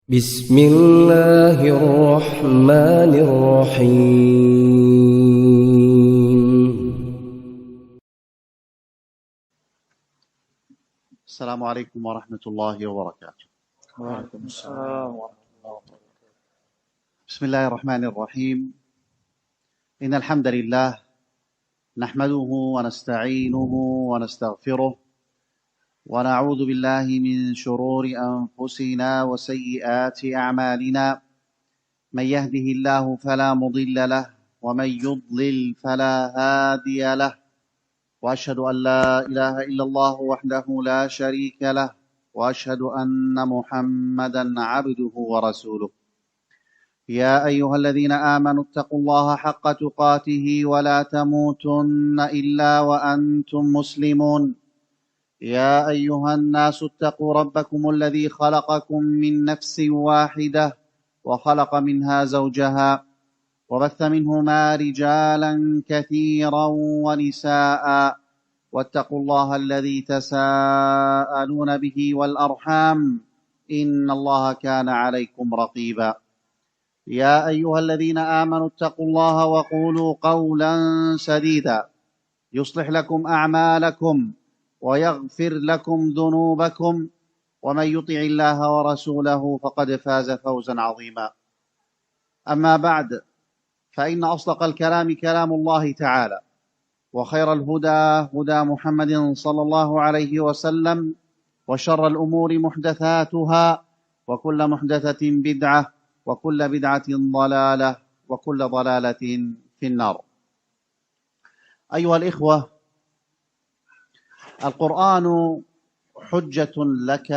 بسم الله الرحمن الرحيم. السلام عليكم ورحمة الله وبركاته. وعليكم السلام ورحمة الله وبركاته. بسم الله الرحمن الرحيم. إن الحمد لله نحمده ونستعينه ونستغفره ونعوذ بالله من شرور أنفسنا وسيئات أعمالنا. من يهده الله فلا مضل له ومن يضلل فلا هادي له، وأشهد أن لا إله إلا الله وحده لا شريك له، وأشهد أن محمدا عبده ورسوله. يا أيها الذين آمنوا اتقوا الله حق تقاته ولا تموتن إلا وأنتم مسلمون. يا أيها الناس اتقوا ربكم الذي خلقكم من نفس واحدة وخلق منها زوجها وبث منهما رجالا كثيرا ونساء، واتقوا الله الذي تساءلون به والأرحام إن الله كان عليكم رقيبا. يا أيها الذين آمنوا اتقوا الله وقولوا قولا سديدا يصلح لكم أعمالكم ويغفر لكم ذنوبكم، ومن يطع الله ورسوله فقد فاز فوزا عظيما. أما بعد، فإن أصدق الكلام كلام الله تعالى، وخير الهدى هدى محمد صلى الله عليه وسلم، وشر الأمور محدثاتها، وكل محدثة بدعة، وكل بدعة ضلالة، وكل ضلالة في النار. أيها الإخوة، القرآن حجة لك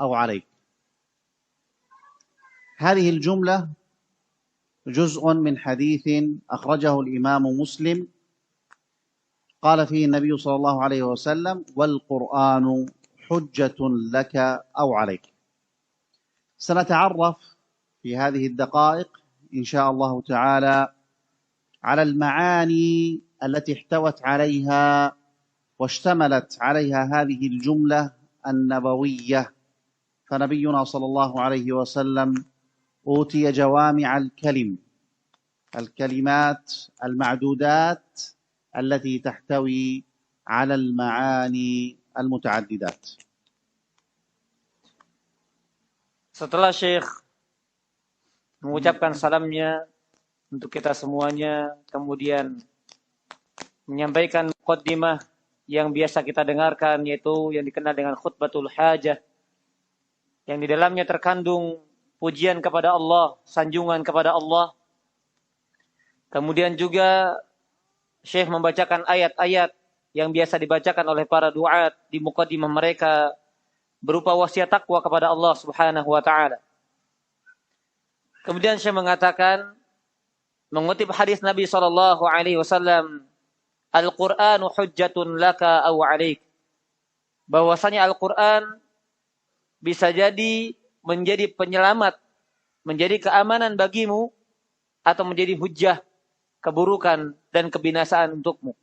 أو عليك. هذه الجملة جزء من حديث أخرجه الإمام مسلم، قال فيه النبي صلى الله عليه وسلم: والقرآن حجة لك أو عليك. سنتعرف في هذه الدقائق إن شاء الله تعالى على المعاني التي احتوت عليها واشتملت عليها هذه الجملة النبوية. فنبينا صلى الله عليه وسلم أوتي جوامع الكلم، الكلمات المعدودات التي تحتوي على المعاني المتعددات. Setelah Syekh mengucapkan salamnya untuk kita semuanya, kemudian menyampaikan muqaddimah yang biasa kita dengarkan, yaitu yang dikenal dengan khutbatul hajah, yang di dalamnya terkandung pujian kepada Allah, sanjungan kepada Allah. Kemudian juga Syekh membacakan ayat-ayat yang biasa dibacakan oleh para duat di muqaddimah mereka berupa wasiat takwa kepada Allah Subhanahu wa taala. Kemudian Syekh mengatakan, mengutip hadis Nabi sallallahu alaihi wasallam, Al-Qur'anu hujjatun laka aw 'alaik. Bahwasanya Al-Qur'an bisa jadi menjadi penyelamat, menjadi keamanan bagimu, atau menjadi hujjah, keburukan dan kebinasaan untukmu.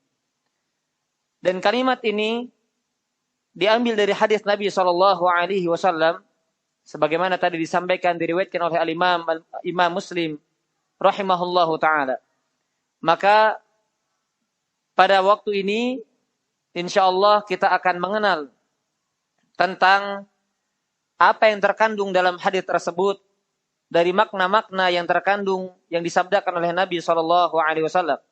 Dan kalimat ini diambil dari hadis Nabi sallallahu alaihi wasallam sebagaimana tadi disampaikan, diriwayatkan oleh Imam Muslim rahimahullahu taala. Maka pada waktu ini insyaallah kita akan mengenal tentang apa yang terkandung dalam hadis tersebut, dari makna-makna yang terkandung yang disabdakan oleh Nabi sallallahu alaihi wasallam.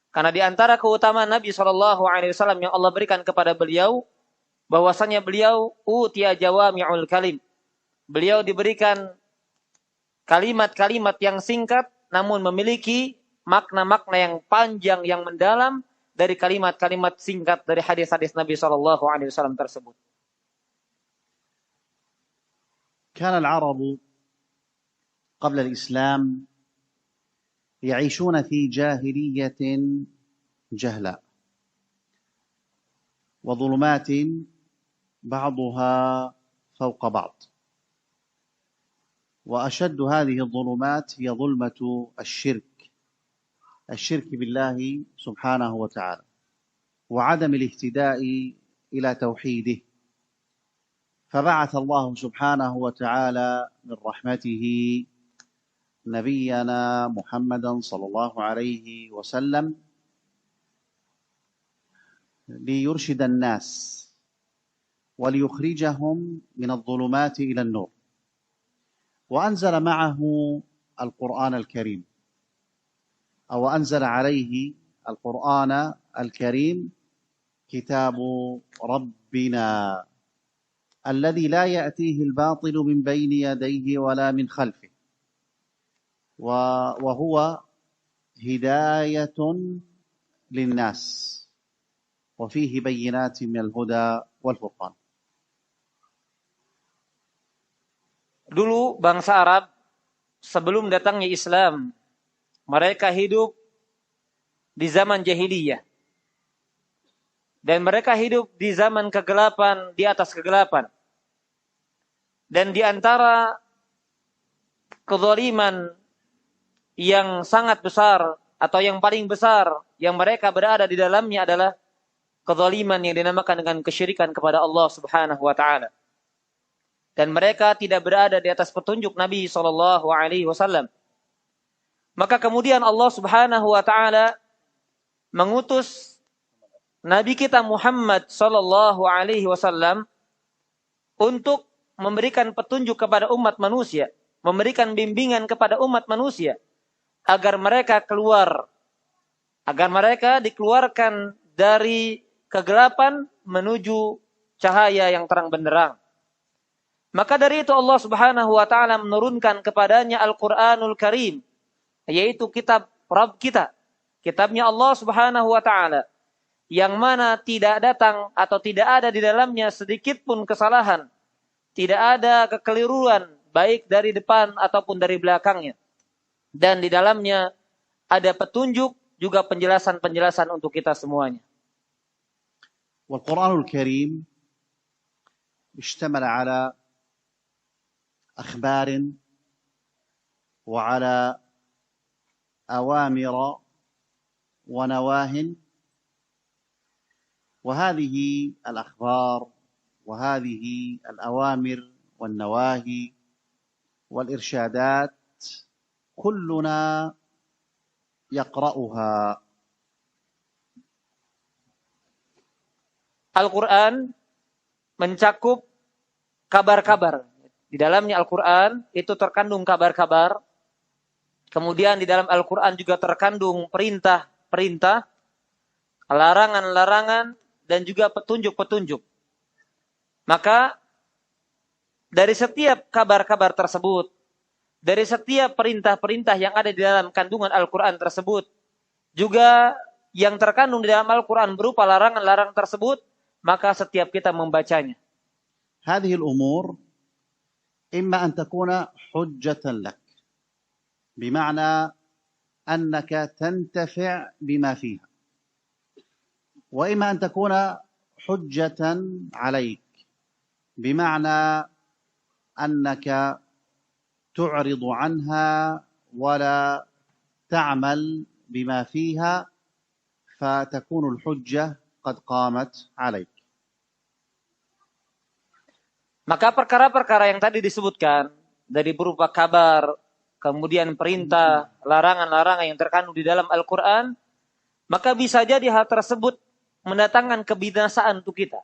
Karena di antara keutamaan Nabi sallallahu alaihi wasallam yang Allah berikan kepada beliau, bahwasanya beliau utiya jawami'ul kalim. Beliau diberikan kalimat-kalimat yang singkat namun memiliki makna-makna yang panjang, yang mendalam dari kalimat-kalimat singkat dari hadis-hadis Nabi sallallahu alaihi wasallam tersebut. كان العرب قبل الإسلام يعيشون في جاهلية جهلاء وظلمات بعضها فوق بعض، وأشد هذه الظلمات هي ظلمة الشرك بالله سبحانه وتعالى، وعدم الاهتداء إلى توحيده. فبعث الله سبحانه وتعالى من رحمته نبينا محمدا صلى الله عليه وسلم ليرشد الناس وليخرجهم من الظلمات إلى النور، وأنزل معه القرآن الكريم، أو أنزل عليه القرآن الكريم كتاب ربنا الذي لا يأتيه الباطل من بين يديه ولا من خلفه، وهو هداية للناس وفيه بينات من الهدى والفرقان. Dulu bangsa Arab sebelum datangnya Islam, mereka hidup di zaman jahiliyah. Dan mereka hidup di zaman kegelapan, di atas kegelapan. Dan di antara kezaliman yang sangat besar atau yang paling besar yang mereka berada di dalamnya adalah kezaliman yang dinamakan dengan kesyirikan kepada Allah Subhanahu wa taala. Dan mereka tidak berada di atas petunjuk Nabi SAW. Maka kemudian Allah Subhanahu wa taala mengutus Nabi kita Muhammad SAW untuk memberikan petunjuk kepada umat manusia, memberikan bimbingan kepada umat manusia agar mereka keluar, agar mereka dikeluarkan dari kegelapan menuju cahaya yang terang benderang. Maka dari itu Allah Subhanahu wa taala menurunkan kepadanya Al-Qur'anul Karim, yaitu kitab Rabb kita, kitabnya Allah Subhanahu wa taala, yang mana tidak datang atau tidak ada di dalamnya sedikit pun kesalahan, tidak ada kekeliruan baik dari depan ataupun dari belakangnya. Dan di dalamnya ada petunjuk juga penjelasan-penjelasan untuk kita semuanya. Wal-Qur'anul Karim ishtamala ala akhbarin wa ala awamira wa nawahin, وهذه الأخبار وهذه الأوامر والنواهي والإرشادات كلنا يقرأها. Al-Quran mencakup kabar-kabar. Di dalamnya Al-Quran itu terkandung kabar-kabar. Kemudian di dalam Al-Quran juga terkandung perintah-perintah, larangan-larangan, dan juga petunjuk-petunjuk. Maka dari setiap kabar-kabar tersebut, dari setiap perintah-perintah yang ada di dalam kandungan Al-Quran tersebut, juga yang terkandung di dalam Al-Quran berupa larangan-larangan tersebut, maka setiap kita membacanya. هذه الأمور إما أن تكون حجة لك، بمعنى أنك تنتفع بما فيها، وإما أن تكون حجة عليك، بمعنى أنك تعرض عنها ولا تعمل بما فيها فتكون الحجة قد قامت عليك. Maka perkara-perkara yang tadi disebutkan dari berupa kabar, kemudian perintah, larangan-larangan yang terkandung di dalam Al-Quran, maka bisa jadi hal tersebut mendatangkan kebinasaan untuk kita,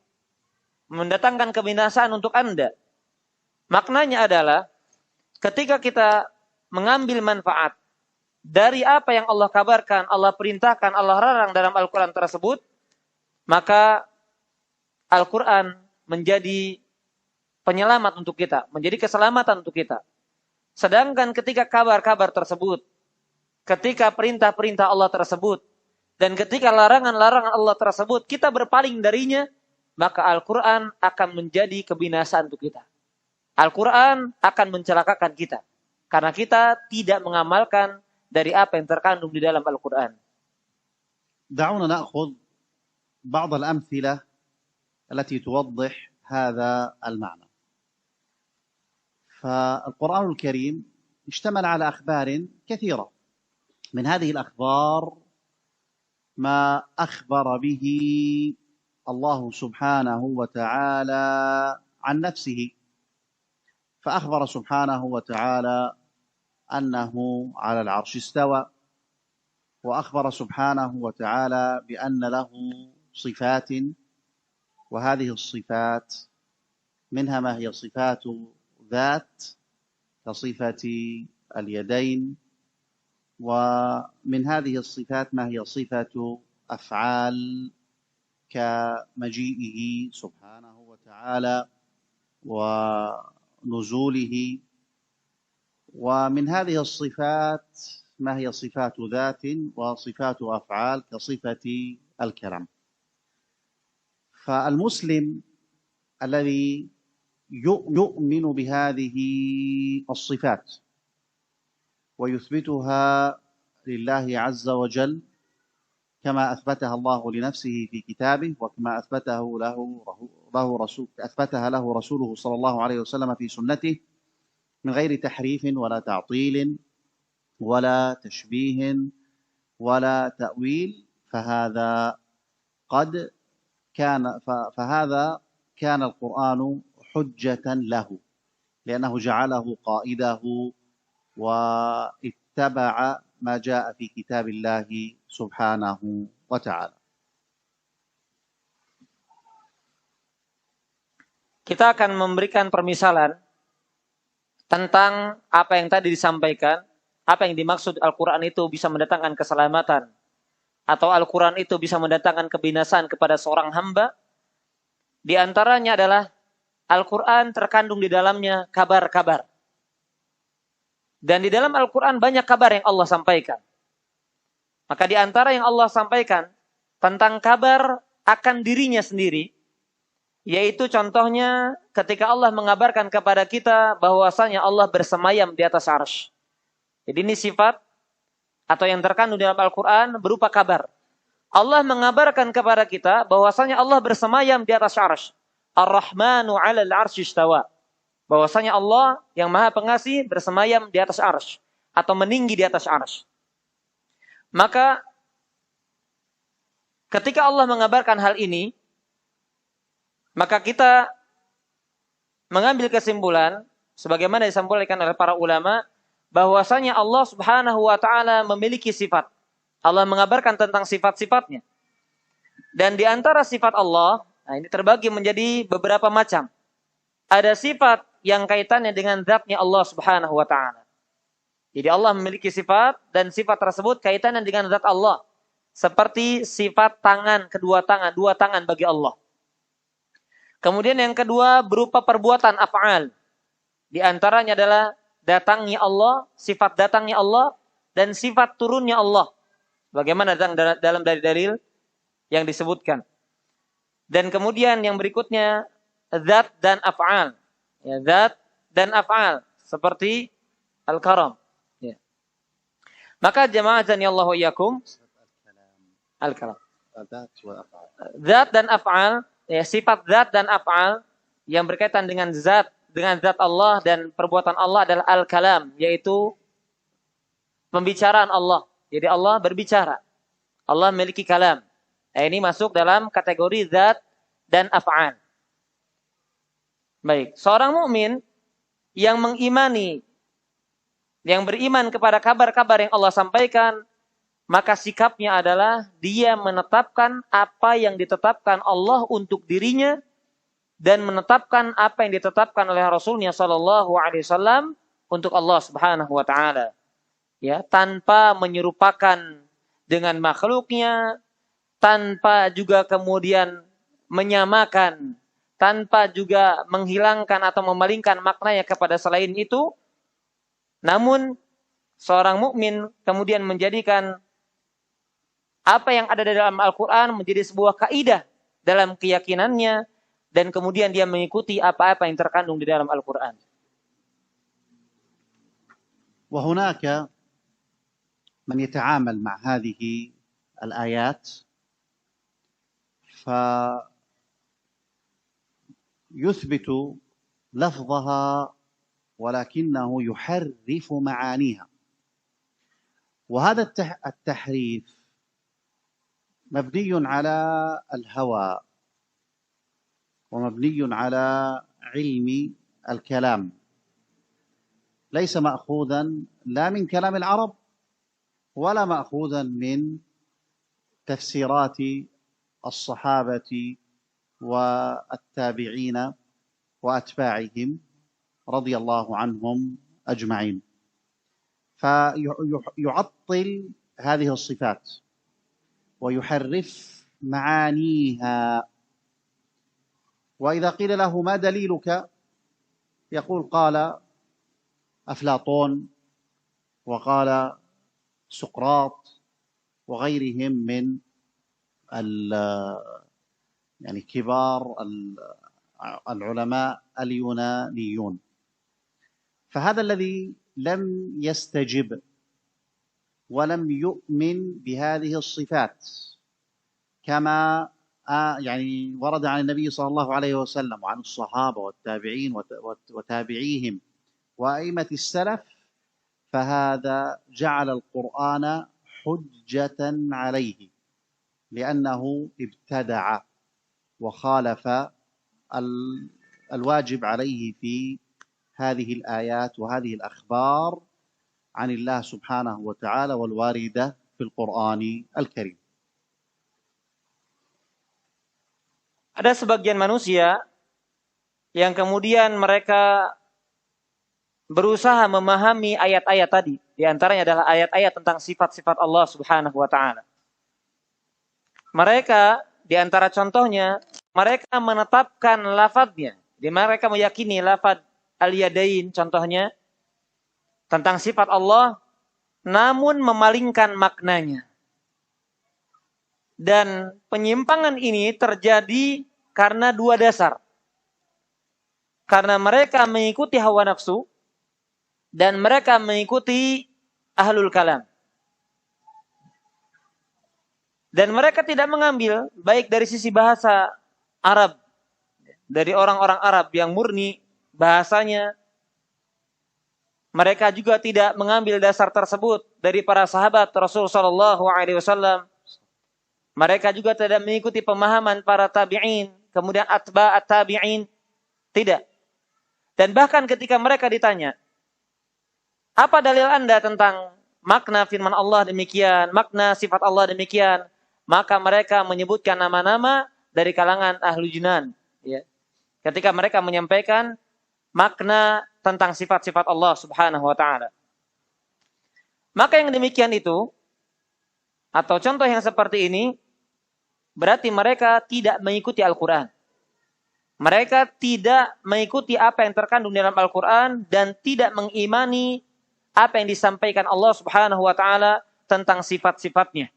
mendatangkan kebinasaan untuk Anda. Maknanya adalah ketika kita mengambil manfaat dari apa yang Allah kabarkan, Allah perintahkan, Allah larang dalam Al-Quran tersebut, maka Al-Quran menjadi penyelamat untuk kita, menjadi keselamatan untuk kita. Sedangkan ketika kabar-kabar tersebut, ketika perintah-perintah Allah tersebut, dan ketika larangan-larangan Allah tersebut, kita berpaling darinya, maka Al-Quran akan menjadi kebinasaan untuk kita. Al-Quran akan mencelakakan kita, karena kita tidak mengamalkan dari apa yang terkandung di dalam Al-Quran. دعونا نأخذ بعض الأمثلة التي توضح هذا المعنى. فالقرآن الكريم اشتمل على أخبار كثيرة، من هذه الأخبار ما أخبر به الله سبحانه وتعالى عن نفسه، فأخبر سبحانه وتعالى أنه على العرش استوى، وأخبر سبحانه وتعالى بأن له صفات، وهذه الصفات منها ما هي صفات ذات كصفة اليدين، ومن هذه الصفات ما هي صفة أفعال كمجيئه سبحانه وتعالى ونزوله، ومن هذه الصفات ما هي صفات ذات وصفات أفعال كصفة الكرم. فالمسلم الذي يؤمن بهذه الصفات ويثبتها لله عز وجل كما أثبتها الله لنفسه في كتابه، وكما أثبتها له رسوله صلى الله عليه وسلم في سنته، من غير تحريف ولا تعطيل ولا تشبيه ولا تأويل، فهذا كان القرآن حجة له، لأنه جعله قائده واتبع ما جاء في كتاب الله سبحانه وتعالى. Kita akan memberikan permisalan tentang apa yang tadi disampaikan, apa yang dimaksud Al-Quran itu bisa mendatangkan keselamatan, atau Al-Quran itu bisa mendatangkan kebinasaan kepada seorang hamba. Di antaranya adalah Al-Quran terkandung di dalamnya kabar-kabar. Dan di dalam Al-Quran banyak kabar yang Allah sampaikan. Maka di antara yang Allah sampaikan tentang kabar akan dirinya sendiri, yaitu contohnya ketika Allah mengabarkan kepada kita bahwasanya Allah bersemayam di atas arsy. Jadi ini sifat atau yang terkandung dalam Al-Quran berupa kabar. Allah mengabarkan kepada kita bahwasanya Allah bersemayam di atas arsy. Ar-Rahmanu 'alal 'arsy istawa. Bahwasanya Allah yang Maha Pengasih bersemayam di atas arsy atau meninggi di atas arsy. Maka ketika Allah mengabarkan hal ini, maka kita mengambil kesimpulan sebagaimana disampaikan oleh para ulama bahwasanya Allah Subhanahu wa taala memiliki sifat. Allah mengabarkan tentang sifat-sifatnya. Dan di antara sifat Allah, nah ini terbagi menjadi beberapa macam. Ada sifat yang kaitannya dengan zatnya Allah Subhanahu wa taala. Jadi Allah memiliki sifat dan sifat tersebut kaitannya dengan zat Allah. Seperti sifat tangan, dua tangan bagi Allah. Kemudian yang kedua berupa perbuatan af'al. Di antaranya adalah datangnya Allah, sifat datangnya Allah dan sifat turunnya Allah. Bagaimana dalam dalil-dalil yang disebutkan. Dan kemudian yang berikutnya zat dan af'al. Ya, zat dan af'al seperti al-karam. Ya. Maka jamaah azanillahu iyyakum al-kalam. Zat dan af'al, ya, sifat zat dan af'al yang berkaitan dengan zat Allah dan perbuatan Allah adalah al-kalam, yaitu pembicaraan Allah. Jadi Allah berbicara. Allah memiliki kalam. Nah, ini masuk dalam kategori zat dan af'al. Baik, seorang mukmin yang mengimani, yang beriman kepada kabar-kabar yang Allah sampaikan, maka sikapnya adalah dia menetapkan apa yang ditetapkan Allah untuk dirinya dan menetapkan apa yang ditetapkan oleh Rasulnya Shallallahu Alaihi Wasallam untuk Allah Subhanahu Wa Taala, ya, tanpa menyerupakan dengan makhluknya, tanpa juga kemudian menyamakan, tanpa juga menghilangkan atau memalingkan maknanya kepada selain itu. Namun seorang mukmin kemudian menjadikan apa yang ada di dalam Al-Quran menjadi sebuah kaidah dalam keyakinannya, dan kemudian dia mengikuti apa-apa yang terkandung di dalam Al-Quran. وهناك من يتعامل مع هذه الآيات فيثبت لفظها ولكنه يحرف معانيها، وهذا التحريف مبني على الهوى ومبني على علم الكلام، ليس مأخوذا لا من كلام العرب ولا مأخوذا من تفسيرات الصحابة والتابعين وأتباعهم رضي الله عنهم أجمعين. فيعطل هذه الصفات ويحرف معانيها. وإذا قيل له ما دليلك يقول قال أفلاطون وقال سقراط وغيرهم من يعني كبار العلماء اليونانيون. فهذا الذي لم يستجب ولم يؤمن بهذه الصفات كما يعني ورد عن النبي صلى الله عليه وسلم وعن الصحابة والتابعين وتابعيهم وأئمة السلف، فهذا جعل القرآن حجة عليه لأنه ابتدع وخالف الواجب عليه في هذه الآيات وهذه الأخبار عن الله سبحانه وتعالى والواردة في القرآن الكريم. Ada sebagian manusia yang kemudian mereka berusaha memahami ayat-ayat tadi. Di antaranya adalah ayat-ayat tentang sifat-sifat Allah Subhanahu wa taala. Mereka di antara contohnya, mereka menetapkan lafadznya. Jadi mereka meyakini lafadz al-yadain contohnya tentang sifat Allah, namun memalingkan maknanya. Dan penyimpangan ini terjadi karena dua dasar. Karena mereka mengikuti hawa nafsu dan mereka mengikuti ahlul kalam. Dan mereka tidak mengambil baik dari sisi bahasa Arab, dari orang-orang Arab yang murni bahasanya. Mereka juga tidak mengambil dasar tersebut dari para sahabat Rasul sallallahu alaihi wasallam. Mereka juga tidak mengikuti pemahaman para tabi'in, kemudian atba'at tabi'in. Tidak. Dan bahkan ketika mereka ditanya, apa dalil Anda tentang makna firman Allah demikian, makna sifat Allah demikian, maka mereka menyebutkan nama-nama dari kalangan ahlu Yunan. Ya. Ketika mereka menyampaikan makna tentang sifat-sifat Allah Subhanahu wa ta'ala. Maka yang demikian itu, atau contoh yang seperti ini, berarti mereka tidak mengikuti Al-Quran. Mereka tidak mengikuti apa yang terkandung dalam Al-Quran dan tidak mengimani apa yang disampaikan Allah Subhanahu wa ta'ala tentang sifat-sifatnya.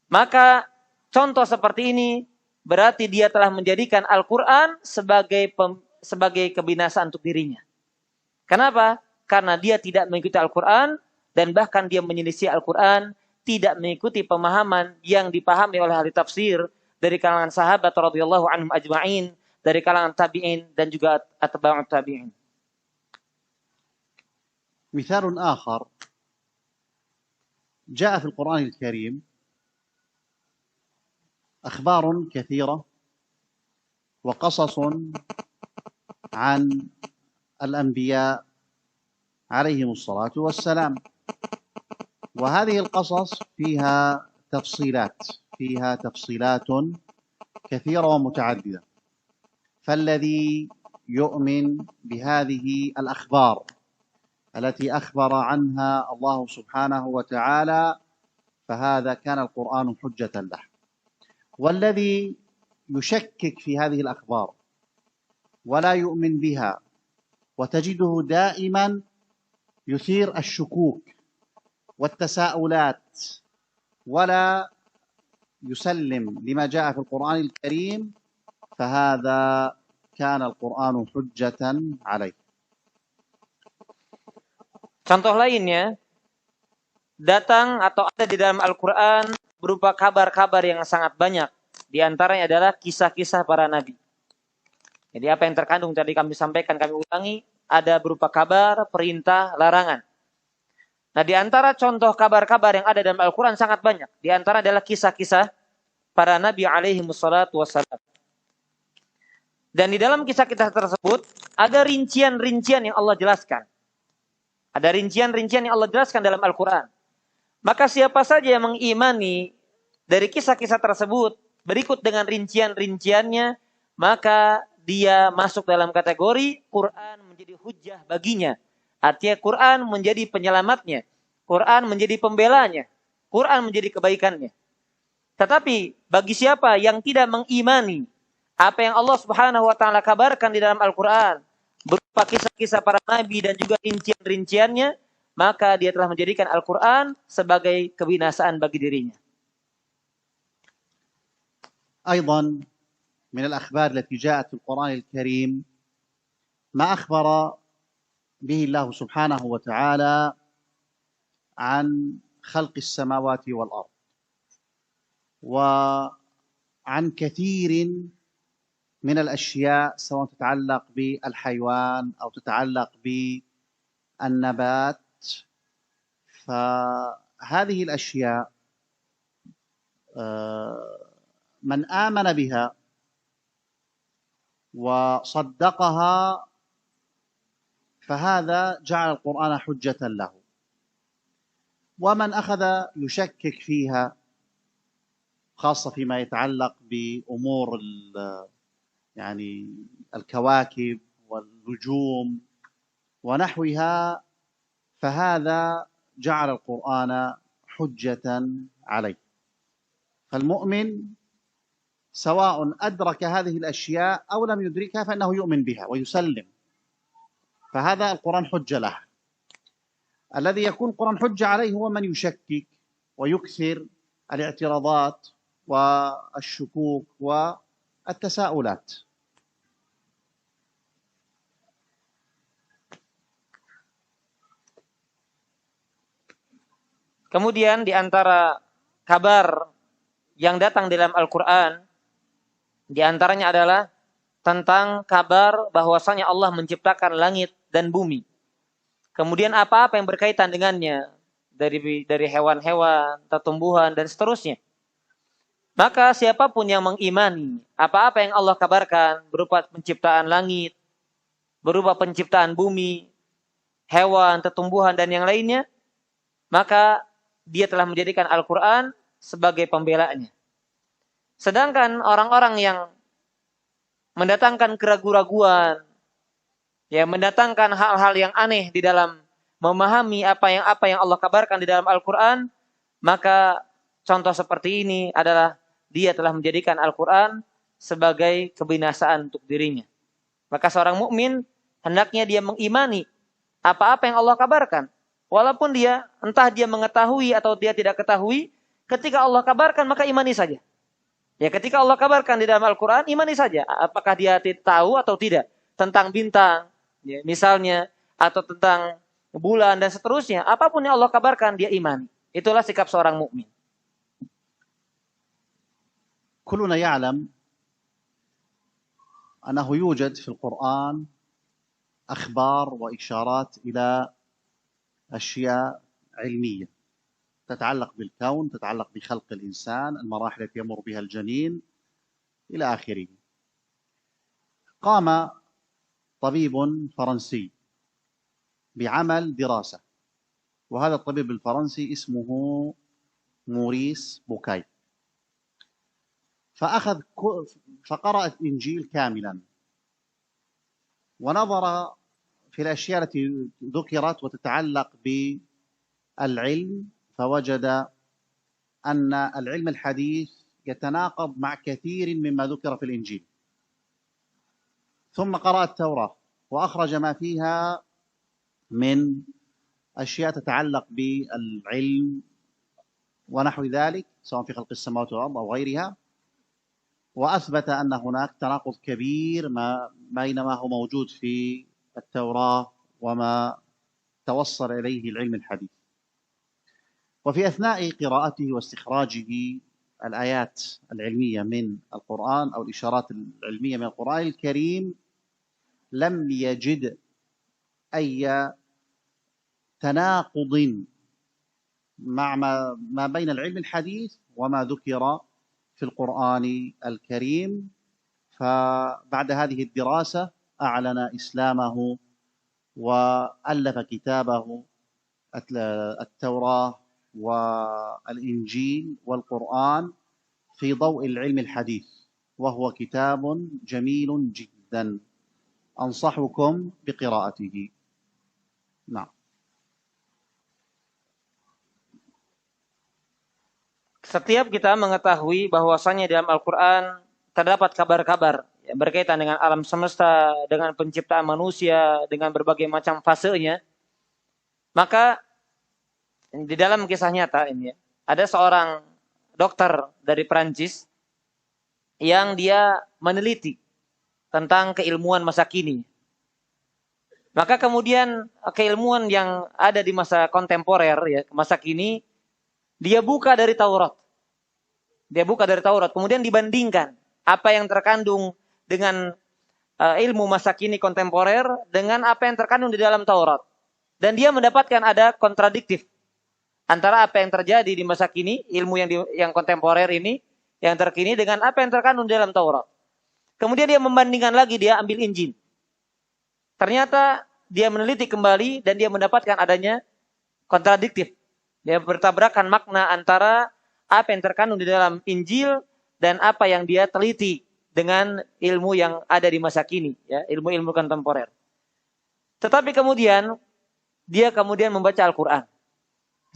Maka contoh seperti ini berarti dia telah menjadikan Al-Quran sebagai kebinasaan untuk dirinya. Kenapa? Karena dia tidak mengikuti Al-Quran dan bahkan dia menyelisih Al-Quran, tidak mengikuti pemahaman yang dipahami oleh ahli tafsir dari kalangan sahabat radhiyallahu anhum ajma'in, dari kalangan tabi'in dan juga atba'ut tabi'in. مثال آخر جاء في القرآن الكريم أخبار كثيرة وقصص عن الأنبياء عليهم الصلاة والسلام، وهذه القصص فيها تفصيلات كثيرة ومتعددة. فالذي يؤمن بهذه الأخبار التي أخبر عنها الله سبحانه وتعالى فهذا كان القرآن حجة له. والذي يشكك في هذه الأخبار ولا يؤمن بها وتجده دائما يثير الشكوك والتساؤلات ولا يسلم لما جاء في القرآن الكريم، فهذا كان القرآن حجة عليه. Contoh lainnya, datang atau ada di dalam Al-Quran berupa kabar-kabar yang sangat banyak. Di antaranya adalah kisah-kisah para nabi. Jadi apa yang terkandung tadi kami sampaikan, kami ulangi, ada berupa kabar, perintah, larangan. Nah, di antara contoh kabar-kabar yang ada dalam Al-Quran sangat banyak. Di antara adalah kisah-kisah para nabi alaihi wassalatu wassalam. Dan di dalam kisah-kisah tersebut ada rincian-rincian yang Allah jelaskan. Ada rincian-rincian yang Allah jelaskan dalam Al-Quran. Maka siapa saja yang mengimani dari kisah-kisah tersebut berikut dengan rincian-rinciannya, maka dia masuk dalam kategori Quran menjadi hujjah baginya. Artinya Quran menjadi penyelamatnya. Quran menjadi pembelanya. Quran menjadi kebaikannya. Tetapi bagi siapa yang tidak mengimani apa yang Allah Subhanahu wa taala kabarkan di dalam Al-Qur'an berupa kisah-kisah para nabi dan juga rincian-rinciannya, maka dia telah menjadikan Al-Qur'an sebagai kebinasaan bagi dirinya. أيضا من الأخبار التي جاءت في القرآن الكريم ما أخبر به الله سبحانه وتعالى عن خلق السماوات والأرض وعن كثير من الأشياء سواء تتعلق بالحيوان أو تتعلق بالنبات. فهذه الأشياء من آمن بها وصدقها فهذا جعل القرآن حجة له، ومن أخذ يشكك فيها خاصة فيما يتعلق بأمور يعني الكواكب والنجوم ونحوها فهذا جعل القرآن حجة عليه. فالمؤمن سواء أدرك هذه الأشياء أو لم يدركها فإنه يؤمن بها ويسلم، فهذا القرآن حجة له. الذي يكون القرآن حجة عليه هو من يشكك ويكثر الاعتراضات والشكوك والتساؤلات. Kemudian di antara kabar yang datang dalam Al-Quran, di antaranya adalah tentang kabar bahwasanya Allah menciptakan langit dan bumi. Kemudian apa-apa yang berkaitan dengannya, dari hewan-hewan, tumbuhan, dan seterusnya. Maka siapapun yang mengimani apa-apa yang Allah kabarkan berupa penciptaan langit, berupa penciptaan bumi, hewan, tumbuhan, dan yang lainnya, maka dia telah menjadikan Al-Quran sebagai pembelanya. Sedangkan orang-orang yang mendatangkan keraguan-raguan, yang mendatangkan hal-hal yang aneh di dalam memahami apa yang Allah kabarkan di dalam Al-Quran, maka contoh seperti ini adalah dia telah menjadikan Al-Quran sebagai kebinasaan untuk dirinya. Maka seorang mukmin hendaknya dia mengimani apa-apa yang Allah kabarkan. Walaupun entah dia mengetahui atau dia tidak ketahui, ketika Allah kabarkan maka imani saja. Ya, ketika Allah kabarkan di dalam Al-Quran, imani saja. Apakah dia tahu atau tidak tentang bintang, ya, misalnya, atau tentang bulan dan seterusnya. Apapun yang Allah kabarkan, dia imani. Itulah sikap seorang mukmin. كلنا يعلم أنه يوجد في القرآن أخبار وإشارات إلى أشياء علمية تتعلق بالكون، تتعلق بخلق الإنسان، المراحل التي يمر بها الجنين إلى آخره. قام طبيب فرنسي بعمل دراسة، وهذا الطبيب الفرنسي اسمه موريس بوكاي، فقرأ الإنجيل كاملا ونظر في الأشياء التي ذكرت وتتعلق بالعلم، فوجد أن العلم الحديث يتناقض مع كثير مما ذكر في الإنجيل. ثم قرأ التوراة وأخرج ما فيها من أشياء تتعلق بالعلم ونحو ذلك سواء في خلق السماوات والأرض أو غيرها، وأثبت أن هناك تناقض كبير بين ما هو موجود في التوراة وما توصل إليه العلم الحديث. وفي أثناء قراءته واستخراجه الآيات العلمية من القرآن أو الإشارات العلمية من القرآن الكريم لم يجد أي تناقض مع ما بين العلم الحديث وما ذكر في القرآن الكريم، فبعد هذه الدراسة أعلن إسلامه وألف كتابه التوراة والإنجيل والقرآن في ضوء العلم الحديث، وهو كتاب جميل جدا أنصحكم بقراءته. نعم. Setiap kita mengetahui bahwasanya dalam Al-Quran terdapat kabar-kabar yang berkaitan dengan alam semesta, dengan penciptaan manusia, dengan berbagai macam fasenya. Maka di dalam kisah nyata ini ada seorang dokter dari Perancis yang dia meneliti tentang keilmuan masa kini. Maka kemudian keilmuan yang ada di masa kontemporer, ya, masa kini, dia buka dari Taurat. Dia buka dari Taurat. Kemudian dibandingkan apa yang terkandung dengan ilmu masa kini kontemporer dengan apa yang terkandung di dalam Taurat. Dan dia mendapatkan ada kontradiktif antara apa yang terjadi di masa kini, ilmu yang kontemporer ini, yang terkini, dengan apa yang terkandung di dalam Taurat. Kemudian dia membandingkan lagi, dia ambil Injil. Ternyata dia meneliti kembali dan dia mendapatkan adanya kontradiktif. Dia bertabrakan makna antara apa yang terkandung di dalam Injil dan apa yang dia teliti dengan ilmu yang ada di masa kini, ya, ilmu-ilmu kontemporer. Tetapi kemudian dia membaca Al-Quran.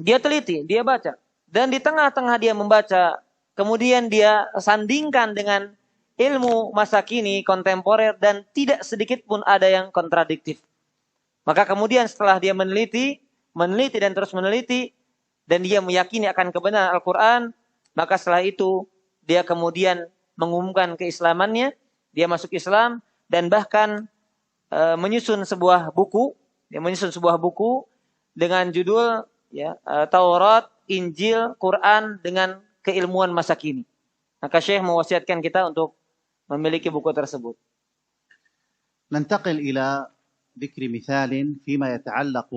Dia teliti, dia baca. Dan di tengah-tengah dia membaca, kemudian dia sandingkan dengan ilmu masa kini kontemporer dan tidak sedikit pun ada yang kontradiktif. Maka kemudian setelah dia meneliti dan terus meneliti, dan dia meyakini akan kebenaran Al-Quran, maka setelah itu dia kemudian mengumumkan keislamannya, dia masuk Islam, dan bahkan menyusun sebuah buku dengan judul, ya, Taurat, Injil, Quran dengan keilmuan masa kini. Maka Syekh mewasiatkan kita untuk memiliki buku tersebut. ننتقل إلى ذكر مثال فيما يتعلق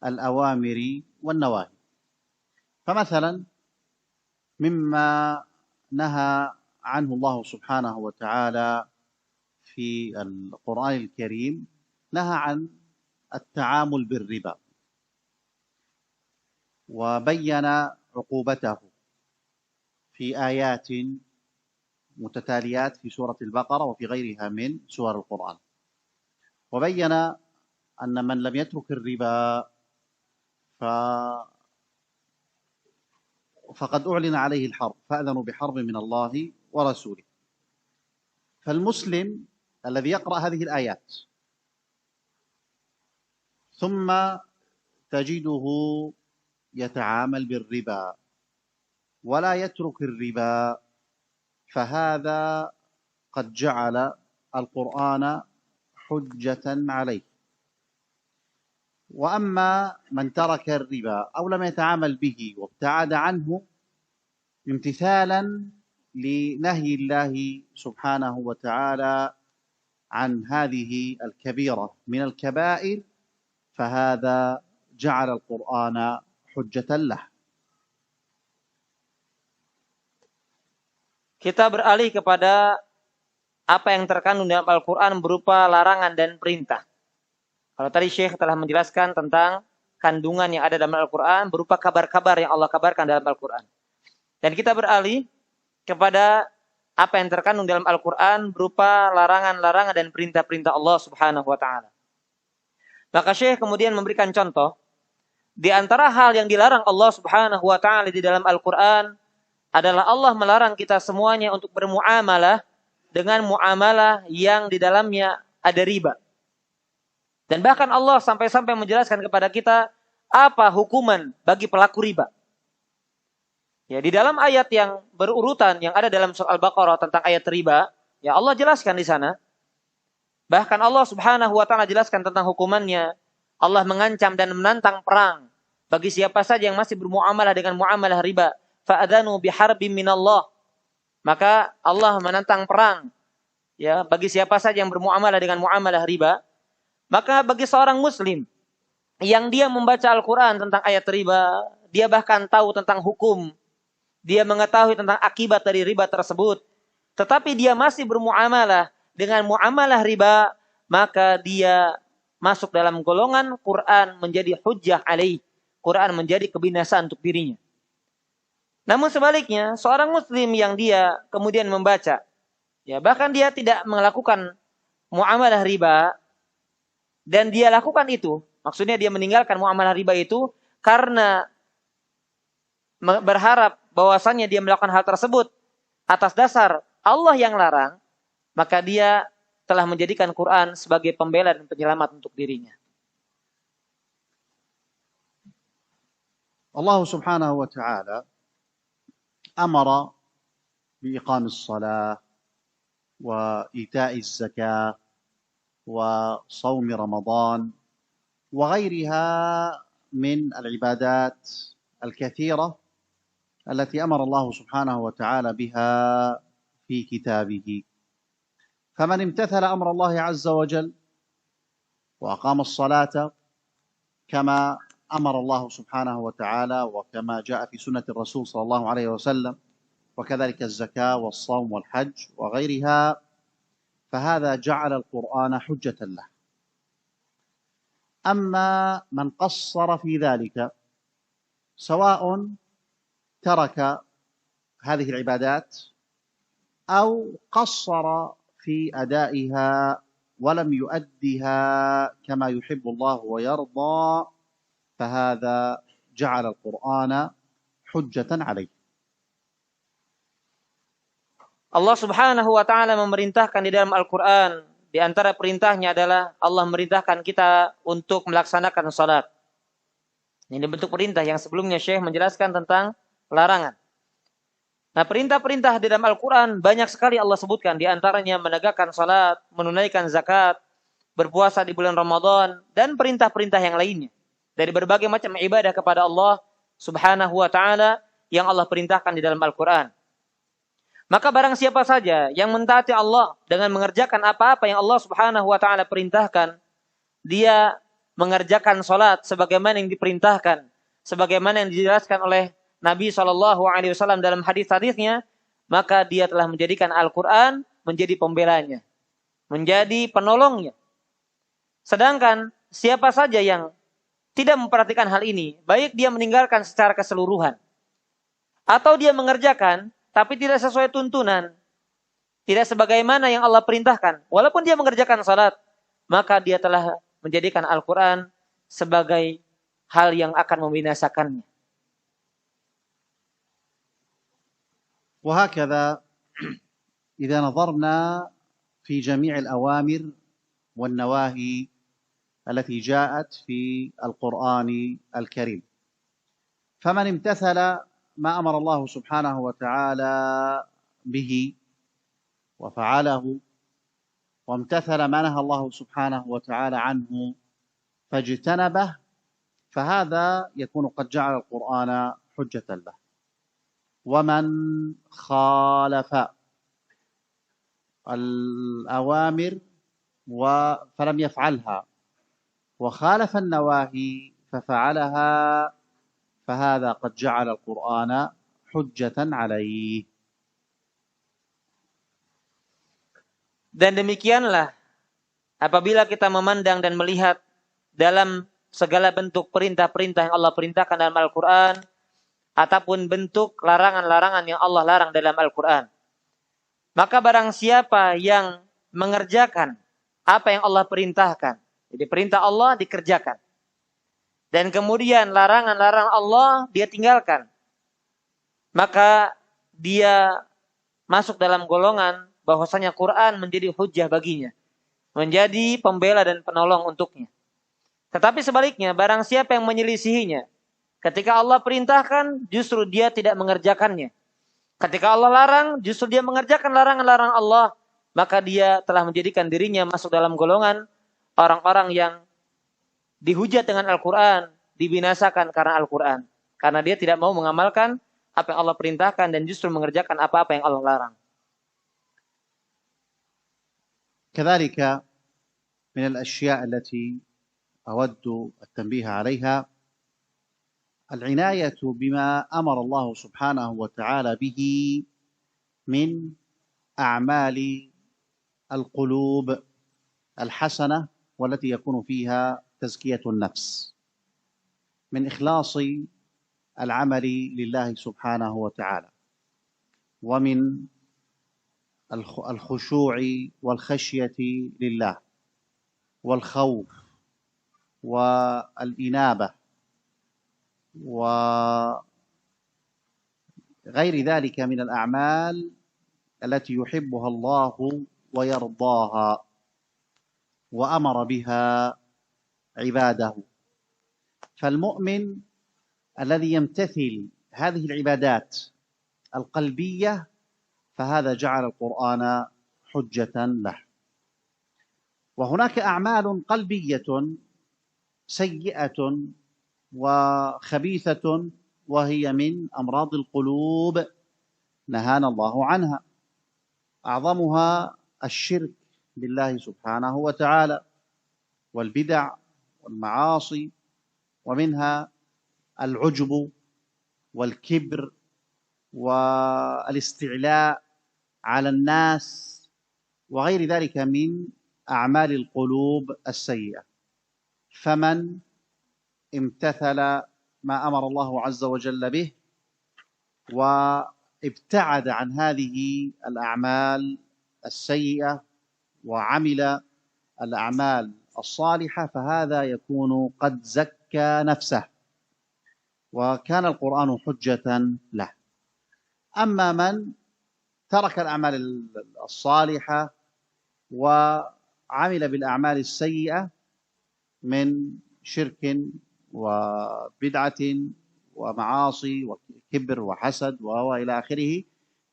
بالأوامر والنواهي. فمثلا مما نهى عنه الله سبحانه وتعالى في القرآن الكريم، نهى عن التعامل بالربا وبين عقوبته في آيات متتاليات في سورة البقرة وفي غيرها من سور القرآن، وبين أن من لم يترك الربا فقد أعلن عليه الحرب، فأذنوا بحرب من الله ورسوله. فالمسلم الذي يقرأ هذه الآيات ثم تجده يتعامل بالربا ولا يترك الربا، فهذا قد جعل القرآن حجة عليه. وأما من ترك الربا أو لم يتعامل به وابتعد عنه امتثالا لنهي الله سبحانه وتعالى عن هذه الكبيرة من الكبائر، فهذا جعل القرآن حجة له. Kita beralih kepada apa yang terkandung dalam Al-Quran berupa larangan dan perintah. Kalau tadi Syekh telah menjelaskan tentang kandungan yang ada dalam Al-Quran berupa kabar-kabar yang Allah kabarkan dalam Al-Quran. Dan kita beralih kepada apa yang terkandung dalam Al-Quran berupa larangan-larangan dan perintah-perintah Allah Subhanahu wa Ta'ala. Maka Syekh kemudian memberikan contoh, di antara hal yang dilarang Allah Subhanahu wa Ta'ala di dalam Al-Quran adalah Allah melarang kita semuanya untuk bermuamalah dengan muamalah yang di dalamnya ada riba. Dan bahkan Allah sampai-sampai menjelaskan kepada kita apa hukuman bagi pelaku riba. Ya, di dalam ayat yang berurutan yang ada dalam surah Al-Baqarah tentang ayat riba, ya Allah jelaskan di sana. Bahkan Allah Subhanahu wa Ta'ala jelaskan tentang hukumannya. Allah mengancam dan menantang perang bagi siapa saja yang masih bermuamalah dengan muamalah riba. Fa'adhanu biharbim minallah. Maka Allah menantang perang, ya, bagi siapa saja yang bermuamalah dengan muamalah riba. Maka bagi seorang muslim yang dia membaca Al-Quran tentang ayat riba, dia bahkan tahu tentang hukum, dia mengetahui tentang akibat dari riba tersebut, tetapi dia masih bermuamalah dengan muamalah riba, maka dia masuk dalam golongan Quran menjadi hujjah alaih. Quran menjadi kebinasaan untuk dirinya. Namun sebaliknya, seorang muslim yang dia kemudian membaca, ya bahkan dia tidak melakukan muamalah riba, dan dia lakukan itu, maksudnya dia meninggalkan muamalah riba itu karena berharap bahwasannya dia melakukan hal tersebut atas dasar Allah yang larang, maka dia telah menjadikan Quran sebagai pembela dan penyelamat untuk dirinya. Allah subhanahu wa ta'ala أمر بإقام الصلاة وإيتاء الزكاة وصوم رمضان وغيرها من العبادات الكثيرة التي أمر الله سبحانه وتعالى بها في كتابه. فمن امتثل أمر الله عز وجل وأقام الصلاة كما أمر الله سبحانه وتعالى وكما جاء في سنة الرسول صلى الله عليه وسلم، وكذلك الزكاة والصوم والحج وغيرها، فهذا جعل القرآن حجة له. أما من قصر في ذلك سواء ترك هذه العبادات أو قصر في أدائها ولم يؤدها كما يحب الله ويرضى، فهذا جعل القرآن حجة عليه. Allah Subhanahu wa taala memerintahkan di dalam Al-Qur'an, di antara perintahnya adalah Allah memerintahkan kita untuk melaksanakan salat. Ini bentuk perintah yang sebelumnya Syekh menjelaskan tentang larangan. Nah, perintah-perintah di dalam Al-Qur'an banyak sekali Allah sebutkan, di antaranya menegakkan salat, menunaikan zakat, berpuasa di bulan Ramadan, dan perintah-perintah yang lainnya dari berbagai macam ibadah kepada Allah Subhanahu wa taala yang Allah perintahkan di dalam Al-Qur'an. Maka barang siapa saja yang mentaati Allah dengan mengerjakan apa-apa yang Allah Subhanahu wa taala perintahkan, dia mengerjakan salat sebagaimana yang diperintahkan, sebagaimana yang dijelaskan oleh Nabi SAW dalam hadis-hadisnya, maka dia telah menjadikan Al-Qur'an menjadi pembelanya, menjadi penolongnya. Sedangkan siapa saja yang tidak memperhatikan hal ini, baik dia meninggalkan secara keseluruhan, atau dia mengerjakan tapi tidak sesuai tuntunan, tidak sebagaimana yang Allah perintahkan, walaupun dia mengerjakan salat, maka dia telah menjadikan Al-Quran sebagai hal yang akan membinasakannya. وهكذا إذا نظرنا في جميع الأوامر والنواهي التي جاءت في القرآن الكريم، فمن امتثل ما أمر الله سبحانه وتعالى به وفعله وامتثل ما نهى الله سبحانه وتعالى عنه فاجتنبه، فهذا يكون قد جعل القرآن حجة له. ومن خالف الأوامر فلم يفعلها وخالف النواهي ففعلها، فهذا قد جعل القرآن حجة عليه. Dan demikianlah apabila kita memandang dan melihat dalam segala bentuk perintah-perintah yang Allah perintahkan dalam Al-Quran, ataupun bentuk larangan-larangan yang Allah larang dalam Al-Quran, maka barang siapa yang mengerjakan apa yang Allah perintahkan, jadi perintah Allah dikerjakan, dan kemudian larangan-larangan Allah dia tinggalkan, maka dia masuk dalam golongan bahwasanya Quran menjadi hujjah baginya, menjadi pembela dan penolong untuknya. Tetapi sebaliknya, barang siapa yang menyelisihinya, ketika Allah perintahkan, justru dia tidak mengerjakannya. Ketika Allah larang, justru dia mengerjakan larangan-larangan Allah, maka dia telah menjadikan dirinya masuk dalam golongan orang-orang yang dihujat dengan Al-Quran, dibinasakan karena Al-Quran. Karena dia tidak mau mengamalkan apa yang Allah perintahkan dan justru mengerjakan apa-apa yang Allah larang. كذلك من الأشياء التي أود التنبيه عليها العناية بما أمر الله سبحانه وتعالى به من أعمال القلوب الحسنة والتي يكون فيها تزكية النفس من إخلاص العمل لله سبحانه وتعالى، ومن الخشوع والخشية لله، والخوف والإنابة وغير ذلك من الأعمال التي يحبها الله ويرضاها وأمر بها عباده. فالمؤمن الذي يمتثل هذه العبادات القلبية فهذا جعل القرآن حجة له. وهناك أعمال قلبية سيئة وخبيثة وهي من أمراض القلوب نهانا الله عنها، أعظمها الشرك بالله سبحانه وتعالى والبدع والمعاصي، ومنها العجب والكبر والاستعلاء على الناس وغير ذلك من أعمال القلوب السيئة. فمن امتثل ما أمر الله عز وجل به وابتعد عن هذه الأعمال السيئة وعمل الأعمال الصالحة فهذا يكون قد زكى نفسه وكان القرآن حجة له. أما من ترك الأعمال الصالحة وعمل بالأعمال السيئة من شرك وبدعة ومعاصي وكبر وحسد إلى آخره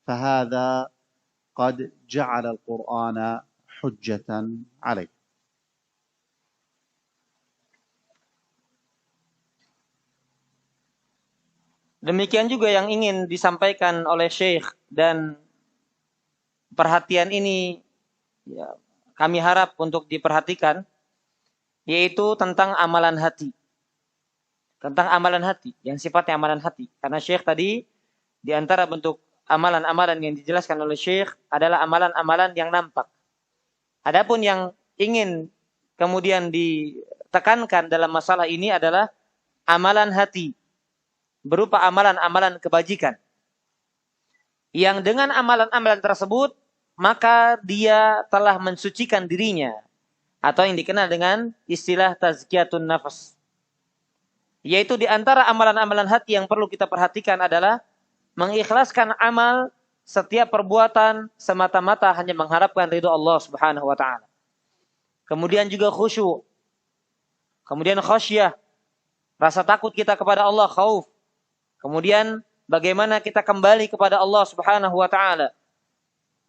فهذا قد جعل القرآن حجة عليه. Demikian juga yang ingin disampaikan oleh Syekh, dan perhatian ini ya, kami harap untuk diperhatikan, yaitu tentang amalan hati. Tentang amalan hati, yang sifatnya amalan hati. Karena Syekh tadi, di antara bentuk amalan-amalan yang dijelaskan oleh Syekh adalah amalan-amalan yang nampak. Adapun yang ingin kemudian ditekankan dalam masalah ini adalah amalan hati, berupa amalan-amalan kebajikan. Yang dengan amalan-amalan tersebut, maka dia telah mensucikan dirinya. Atau yang dikenal dengan istilah tazkiyatun nafas. Yaitu di antara amalan-amalan hati yang perlu kita perhatikan adalah mengikhlaskan amal setiap perbuatan semata-mata hanya mengharapkan ridho Allah Subhanahu wa taala. Kemudian juga khusyuk. Kemudian khasyah, rasa takut kita kepada Allah, khauf. Kemudian bagaimana kita kembali kepada Allah Subhanahu wa taala.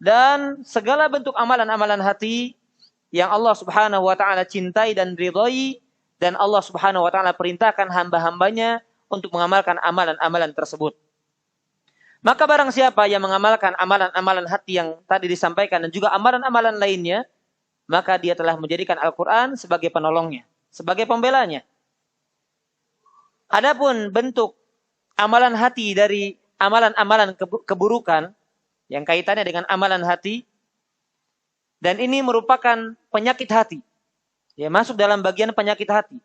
Dan segala bentuk amalan-amalan hati yang Allah Subhanahu wa taala cintai dan ridhai, dan Allah Subhanahu wa taala perintahkan hamba-hambanya untuk mengamalkan amalan-amalan tersebut. Maka barang siapa yang mengamalkan amalan-amalan hati yang tadi disampaikan dan juga amalan-amalan lainnya, maka dia telah menjadikan Al-Quran sebagai penolongnya, sebagai pembelanya. Adapun bentuk amalan hati dari amalan-amalan keburukan yang kaitannya dengan amalan hati, dan ini merupakan penyakit hati. Ya, masuk dalam bagian penyakit hati.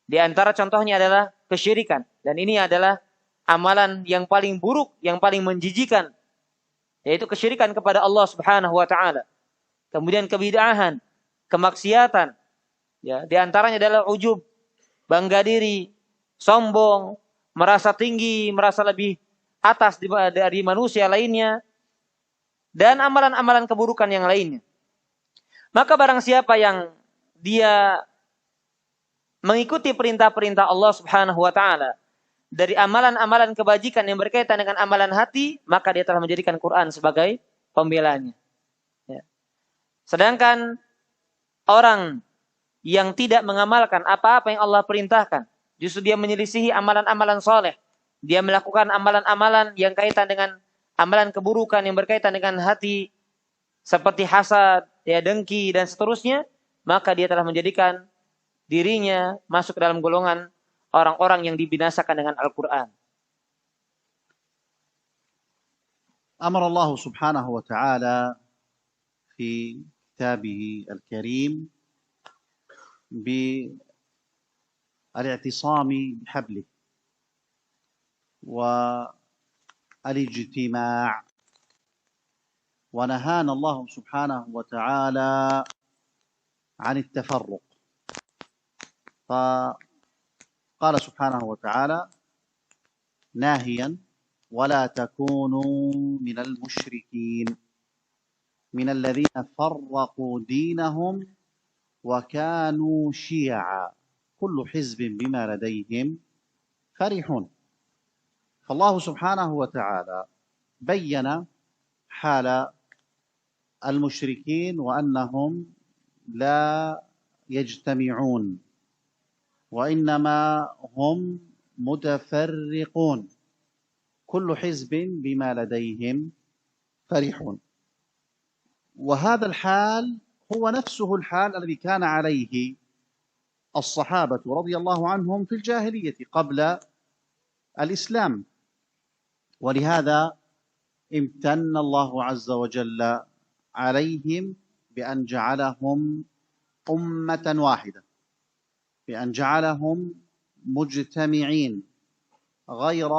Di antara contohnya adalah kesyirikan. Dan ini adalah amalan yang paling buruk, yang paling menjijikan. Yaitu kesyirikan kepada Allah Subhanahu wa taala. Kemudian kebid'ahan, kemaksiatan. Ya, di antaranya adalah ujub, bangga diri, sombong, merasa tinggi, merasa lebih atas dari manusia lainnya, dan amalan-amalan keburukan yang lainnya. Maka barang siapa yang dia mengikuti perintah-perintah Allah Subhanahu wa taala dari amalan-amalan kebajikan yang berkaitan dengan amalan hati, maka dia telah menjadikan Quran sebagai pembelanya. Ya. Sedangkan orang yang tidak mengamalkan apa-apa yang Allah perintahkan, justru dia menyelisihi amalan-amalan soleh. Dia melakukan amalan-amalan yang kaitan dengan amalan keburukan yang berkaitan dengan hati, seperti hasad, ya, dengki, dan seterusnya, maka dia telah menjadikan dirinya masuk ke dalam golongan orang-orang yang dibinasakan dengan Al-Quran. أمر الله سبحانه وتعالى في كتابه الكريم بالاعتصام بحبله والاجتماع، ونهانا الله سبحانه وتعالى عن التفرق، فقال سبحانه وتعالى ناهيا: ولا تكونوا من المشركين من الذين فرقوا دينهم وكانوا شيعا كل حزب بما لديهم فرحون. فالله سبحانه وتعالى بين حال المشركين وأنهم لا يجتمعون، وإنما هم متفرقون كل حزب بما لديهم فرحون. وهذا الحال هو نفسه الحال الذي كان عليه الصحابة رضي الله عنهم في الجاهلية قبل الإسلام، ولهذا امتن الله عز وجل عليهم بأن جعلهم أمة واحدة، بأن جعلهم مجتمعين غير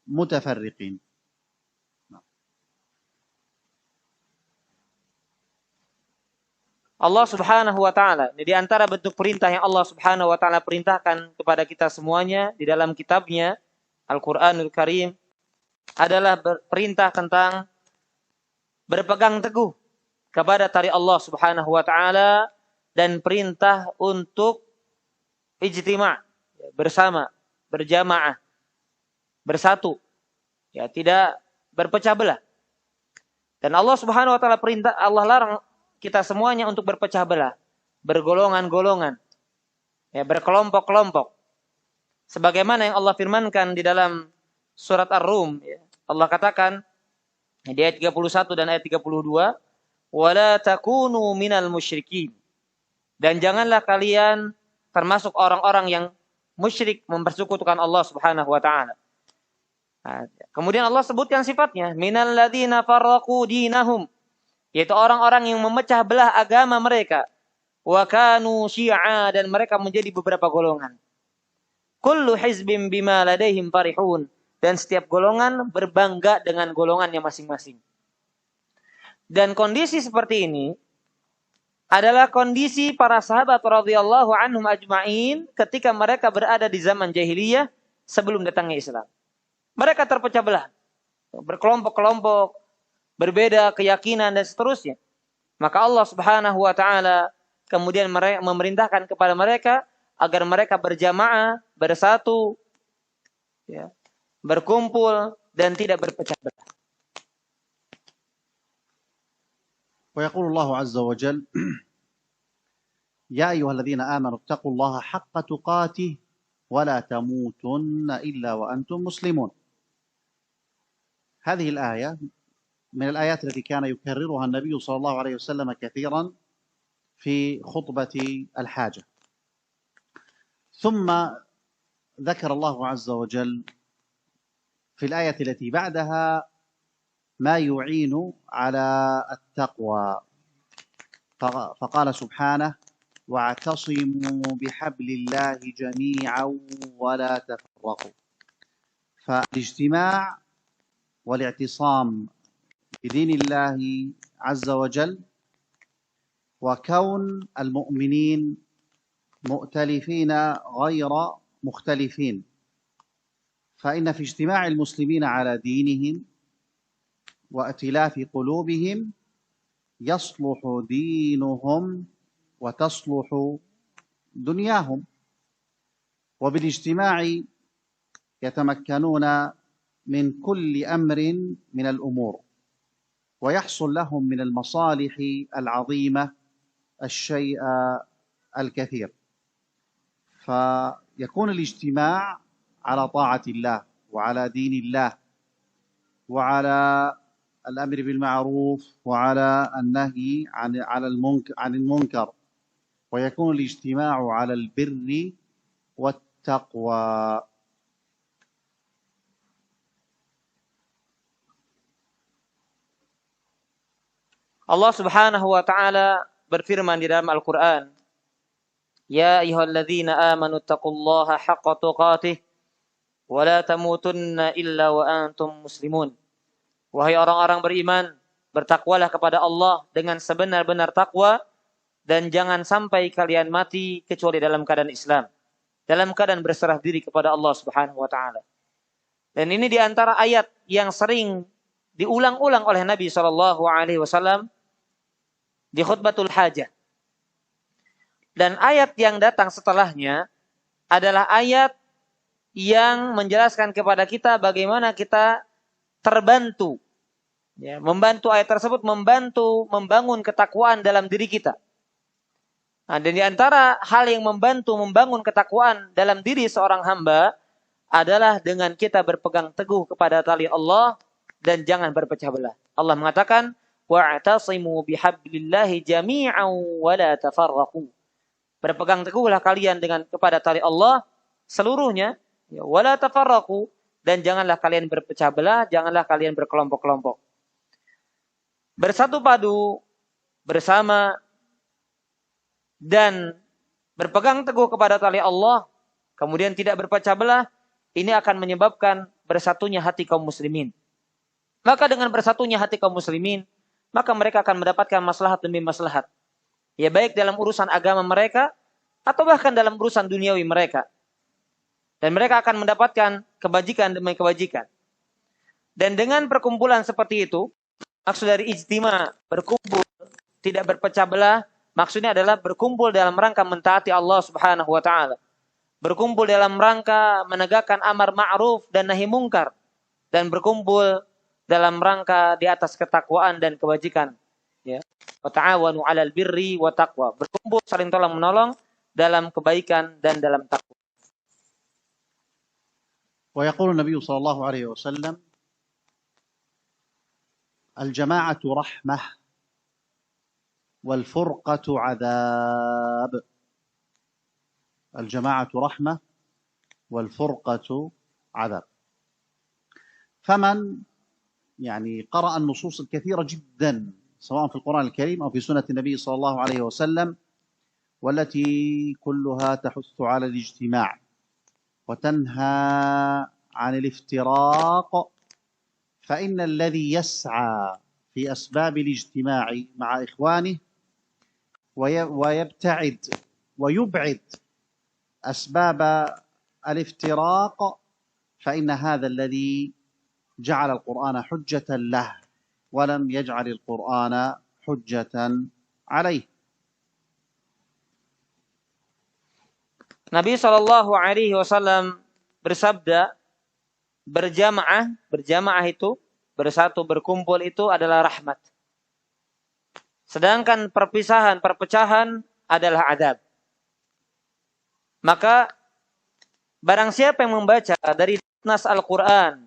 متفرقين. Allah Subhanahu wa taala, di antara bentuk perintah yang Allah Subhanahu wa taala perintahkan kepada kita semuanya di dalam kitabnya Al-Qur'anul Karim adalah perintah tentang berpegang teguh kepada tari Allah Subhanahu wa taala dan perintah untuk ijtima', bersama, berjamaah, bersatu, ya, tidak berpecah belah. Dan Allah Subhanahu wa taala perintah, Allah larang kita semuanya untuk berpecah belah, bergolongan-golongan, ya, berkelompok-kelompok. Sebagaimana yang Allah firmankan di dalam surat Ar-Rum, ya, Allah katakan di ayat 31 dan ayat 32, "Wala takunu minal musyrikin." Dan janganlah kalian termasuk orang-orang yang musyrik, mempersekutukan Allah Subhanahu wa taala. Kemudian Allah sebutkan sifatnya, minal ladzina farraqu dinahum, yaitu orang-orang yang memecah belah agama mereka. Wa kanu syi'a, dan mereka menjadi beberapa golongan. Kullu hizbin bima ladaihim farihun, dan setiap golongan berbangga dengan golongannya masing-masing. Dan kondisi seperti ini adalah kondisi para sahabat radhiyallahu anhum ajma'in ketika mereka berada di zaman jahiliyah sebelum datangnya Islam. Mereka terpecah belah, berkelompok-kelompok, berbeda keyakinan dan seterusnya. Maka Allah Subhanahu wa taala kemudian memerintahkan kepada mereka agar mereka berjamaah, bersatu, ya, berkumpul dan tidak berpecah belah. ويقول الله عز وجل: يا أيها الذين آمنوا اتقوا الله حق تقاته ولا تموتن إلا وأنتم مسلمون. هذه الآية من الآيات التي كان يكررها النبي صلى الله عليه وسلم كثيرا في خطبة الحاجة. ثم ذكر الله عز وجل في الآية التي بعدها ما يعين على التقوى، فقال سبحانه: واعتصموا بحبل الله جميعا ولا تفرقوا. فالاجتماع والاعتصام بدين الله عز وجل وكون المؤمنين مؤتلفين غير مختلفين، فإن في اجتماع المسلمين على دينهم وائتلاف قلوبهم يصلح دينهم وتصلح دنياهم، وبالاجتماع يتمكنون من كل أمر من الأمور، ويحصل لهم من المصالح العظيمة الشيء الكثير. فيكون الاجتماع على طاعة الله وعلى دين الله وعلى الأمر بالمعروف وعلى النهي عن المنكر، ويكون الاجتماع على البر والتقوى. Allah Subhanahu wa taala berfirman di dalam Al-Qur'an, "Ya ayyuhalladzina amanu taqullaha haqqa tuqatih wa la tamutunna illa wa antum muslimun." Wahai orang-orang beriman, bertakwalah kepada Allah dengan sebenar-benar takwa dan jangan sampai kalian mati kecuali dalam keadaan Islam, dalam keadaan berserah diri kepada Allah Subhanahu wa taala. Dan ini di antara ayat yang sering diulang-ulang oleh Nabi sallallahu alaihi wasallam di khutbatul hajah. Dan ayat yang datang setelahnya adalah ayat yang menjelaskan kepada kita bagaimana kita terbantu. Ya, membantu ayat tersebut membantu membangun ketakwaan dalam diri kita. Nah, dan di antara hal yang membantu membangun ketakwaan dalam diri seorang hamba adalah dengan kita berpegang teguh kepada tali Allah dan jangan berpecah belah. Allah mengatakan, wa'tasimu bihablillahi jami'an wa la tafarraqu. Berpegang teguhlah kalian kepada tali Allah seluruhnya, ya, wa la tafarraqu, dan janganlah kalian berpecah belah, janganlah kalian berkelompok-kelompok. Bersatu padu bersama dan berpegang teguh kepada tali Allah, kemudian tidak berpecah belah, ini akan menyebabkan bersatunya hati kaum muslimin. Maka dengan bersatunya hati kaum muslimin, maka mereka akan mendapatkan maslahat demi maslahat. Ya, baik dalam urusan agama mereka, atau bahkan dalam urusan duniawi mereka. Dan mereka akan mendapatkan kebajikan demi kebajikan. Dan dengan perkumpulan seperti itu, maksud dari ijtima, berkumpul, tidak berpecah belah, maksudnya adalah berkumpul dalam rangka mentaati Allah Subhanahu wa taala. Berkumpul dalam rangka menegakkan amar ma'ruf dan nahi mungkar. Dan berkumpul dalam rangka di atas ketakwaan dan kebajikan. Ya. Wa ta'awanu 'alal birri wa taqwa. Berkumpul saling tolong menolong dalam kebaikan dan dalam takwa. ويقول النبي صلى الله عليه وسلم الجماعة رحمة والفرقة عذاب. الجماعة رحمة والفرقة عذاب. فمن قرأ النصوص الكثيرة جدا سواء في القرآن الكريم أو في سنة النبي صلى الله عليه وسلم والتي كلها تحث على الاجتماع وتنهى عن الافتراق، فإن الذي يسعى في أسباب الاجتماع مع إخوانه ويبعد أسباب الافتراق فإن هذا الذي جعل القرآن حجة له ولم يجعل القرآن حجة عليه. Nabi Shallallahu Alaihi Wasallam bersabda, berjamaah itu, bersatu, berkumpul itu adalah rahmat. Sedangkan perpecahan adalah adab. Maka barang siapa yang membaca dari nas Al-Quran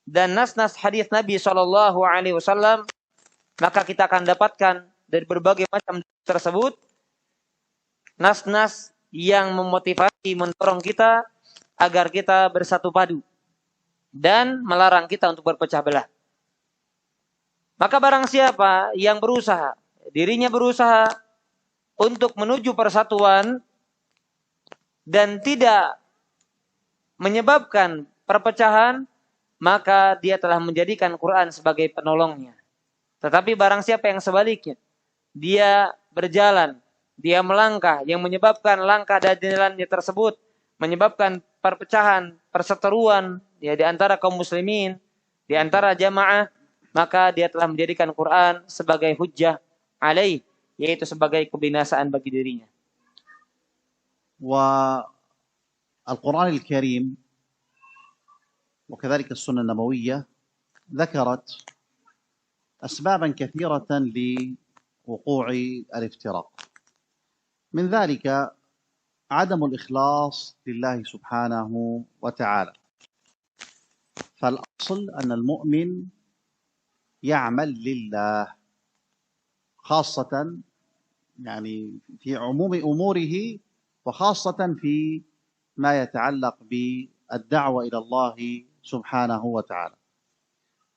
dan nas-nas hadis Nabi Shallallahu Alaihi Wasallam, maka kita akan dapatkan dari berbagai macam tersebut nas-nas yang memotivasi, mendorong kita agar kita bersatu padu dan melarang kita untuk berpecah belah. Maka barang siapa yang dirinya berusaha untuk menuju persatuan dan tidak menyebabkan perpecahan, maka dia telah menjadikan Quran sebagai penolongnya. Tetapi barang siapa yang sebaliknya, dia berjalan, dia melangkah, yang menyebabkan langkah dan jalannya tersebut menyebabkan perpecahan, perseteruan ya di antara kaum muslimin, di antara jamaah, maka dia telah menjadikan Quran sebagai hujjah alaih, yaitu sebagai kebinasaan bagi dirinya. والقرآن الكريم وكذلك السنة النبوية ذكرت أسبابا كثيرة لوقوع الافتراق. من ذلك عدم الإخلاص لله سبحانه وتعالى. فالأصل أن المؤمن يعمل لله خاصة في عموم أموره وخاصة في ما يتعلق بالدعوة إلى الله سبحانه وتعالى.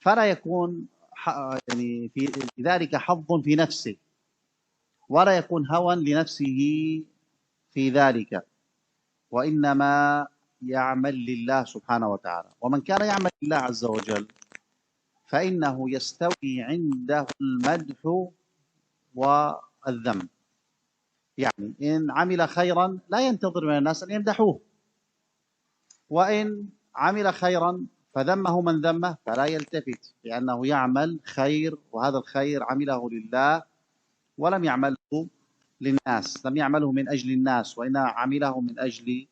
فلا يكون يعني في ذلك حظ في نفسه، ولا يكون هوى لنفسه في ذلك، وإنما يعمل لله سبحانه وتعالى. ومن كان يعمل لله عز وجل فإنه يستوي عنده المدح والذم. يعني إن عمل خيرا لا ينتظر من الناس أن يمدحوه، وإن عمل خيرا فذمه من ذمه فلا يلتفت، لأنه يعمل خير، وهذا الخير عمله لله ولم يعمله للناس، لم يعمله من أجل الناس، وإنما عمله من أجل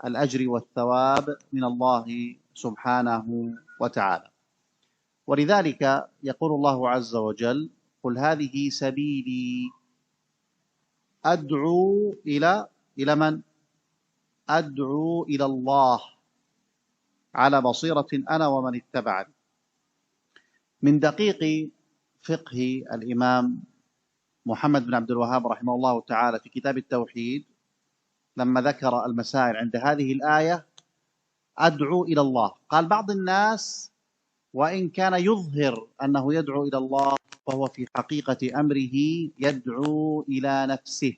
الأجر والثواب من الله سبحانه وتعالى. ولذلك يقول الله عز وجل: قل هذه سبيلي أدعو إلى من؟ أدعو إلى الله على بصيرة أنا ومن اتبعني. من دقيق فقه الإمام محمد بن عبد الوهاب رحمه الله تعالى في كتاب التوحيد لما ذكر المسائل عند هذه الآية: أدعو إلى الله. قال بعض الناس وإن كان يظهر أنه يدعو إلى الله فهو في حقيقة أمره يدعو إلى نفسه،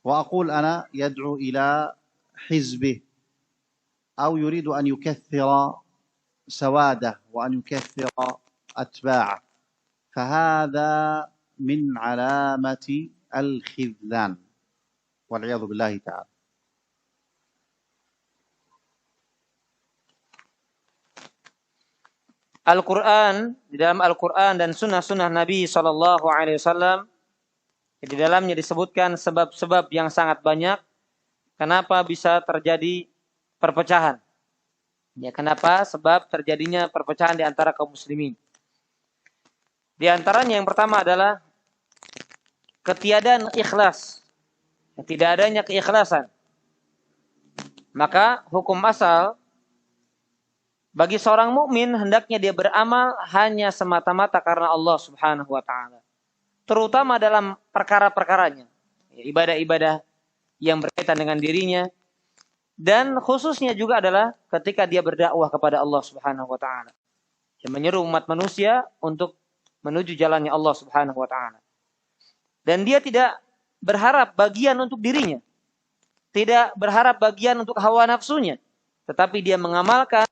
وأقول أنا يدعو إلى حزبه، أو يريد أن يكثر سواده وأن يكثر أتباعه، فهذا من علامة الخذلان والعياذ بالله تعالى. Al-Quran, di dalam Al-Quran dan sunnah-sunnah Nabi SAW, di dalamnya disebutkan sebab-sebab yang sangat banyak kenapa bisa terjadi perpecahan. Ya, kenapa? Sebab terjadinya perpecahan di antara kaum muslimin. Di antaranya yang pertama adalah ketiadaan ikhlas. Tidak adanya keikhlasan. Maka hukum asal bagi seorang mukmin hendaknya dia beramal hanya semata-mata karena Allah Subhanahu wa taala. Terutama dalam perkara-perkaranya, ibadah-ibadah yang berkaitan dengan dirinya, dan khususnya juga adalah ketika dia berdakwah kepada Allah Subhanahu wa taala. Dia menyeru umat manusia untuk menuju jalannya Allah Subhanahu wa taala. Dan dia tidak berharap bagian untuk dirinya. Tidak berharap bagian untuk hawa nafsunya, tetapi dia mengamalkan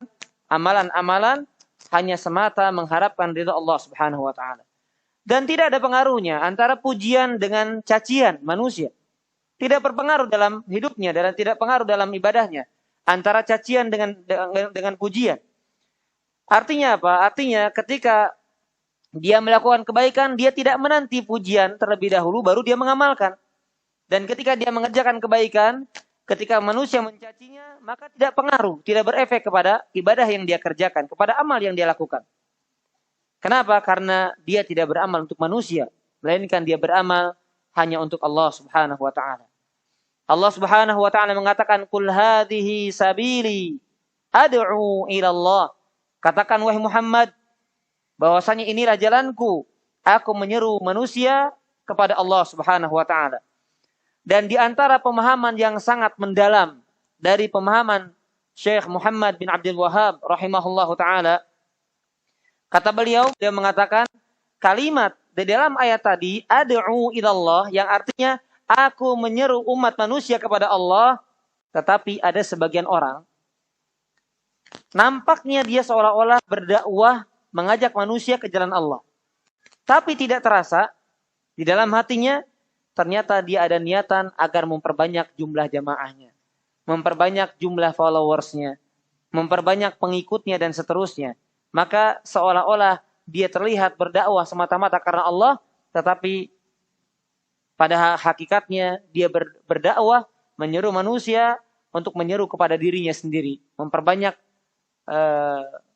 amalan-amalan hanya semata mengharapkan ridha Allah Subhanahu wa taala. Dan tidak ada pengaruhnya antara pujian dengan cacian manusia. Tidak berpengaruh dalam hidupnya dan tidak pengaruh dalam ibadahnya antara cacian dengan pujian. Artinya apa? Artinya ketika dia melakukan kebaikan, dia tidak menanti pujian terlebih dahulu baru dia mengamalkan. Dan ketika dia mengerjakan kebaikan, ketika manusia mencacinya, maka tidak pengaruh, tidak berefek kepada ibadah yang dia kerjakan, kepada amal yang dia lakukan. Kenapa? Karena dia tidak beramal untuk manusia, melainkan dia beramal hanya untuk Allah Subhanahu wa taala. Allah Subhanahu wa taala mengatakan, "Qul hadhihi sabili ad'u ila Allah." Katakan wahai Muhammad, bahwasanya inilah jalanku, aku menyeru manusia kepada Allah Subhanahu wa taala. Dan di antara pemahaman yang sangat mendalam dari pemahaman Syekh Muhammad bin Abdul Wahab rahimahullahu taala, kata beliau, dia mengatakan kalimat di dalam ayat tadi ad'u ilallah yang artinya aku menyeru umat manusia kepada Allah, tetapi ada sebagian orang nampaknya dia seolah-olah berdakwah mengajak manusia ke jalan Allah. Tapi tidak terasa di dalam hatinya ternyata dia ada niatan agar memperbanyak jumlah jamaahnya, memperbanyak jumlah followersnya, memperbanyak pengikutnya dan seterusnya. Maka seolah-olah dia terlihat berdakwah semata-mata karena Allah, tetapi pada hakikatnya dia berdakwah menyeru manusia untuk menyeru kepada dirinya sendiri, memperbanyak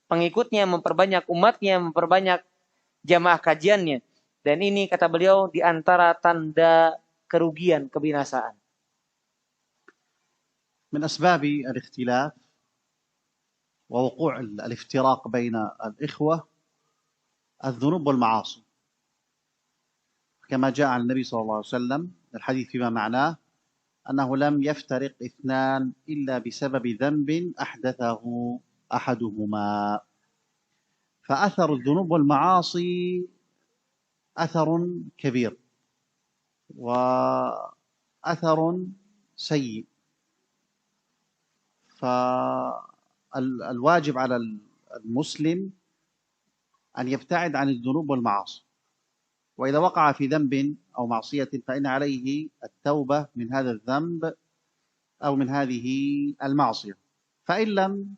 pengikutnya, memperbanyak umatnya, memperbanyak jamaah kajiannya. Dan ini kata beliau di antara tanda kerugian, kebinasaan. من أسباب الاختلاف ووقوع الافتراق بين الإخوة الذنوب والمعاصي، كما جاء عن النبي صلى الله عليه وسلم الحديث فيما معناه أنه لم يفترق اثنان إلا بسبب ذنب أحدثه أحدهما. فأثر الذنوب والمعاصي أثر كبير وأثر سيء. فالواجب على المسلم أن يبتعد عن الذنوب والمعاصي، وإذا وقع في ذنب أو معصية فإن عليه التوبة من هذا الذنب أو من هذه المعصية، فإن لم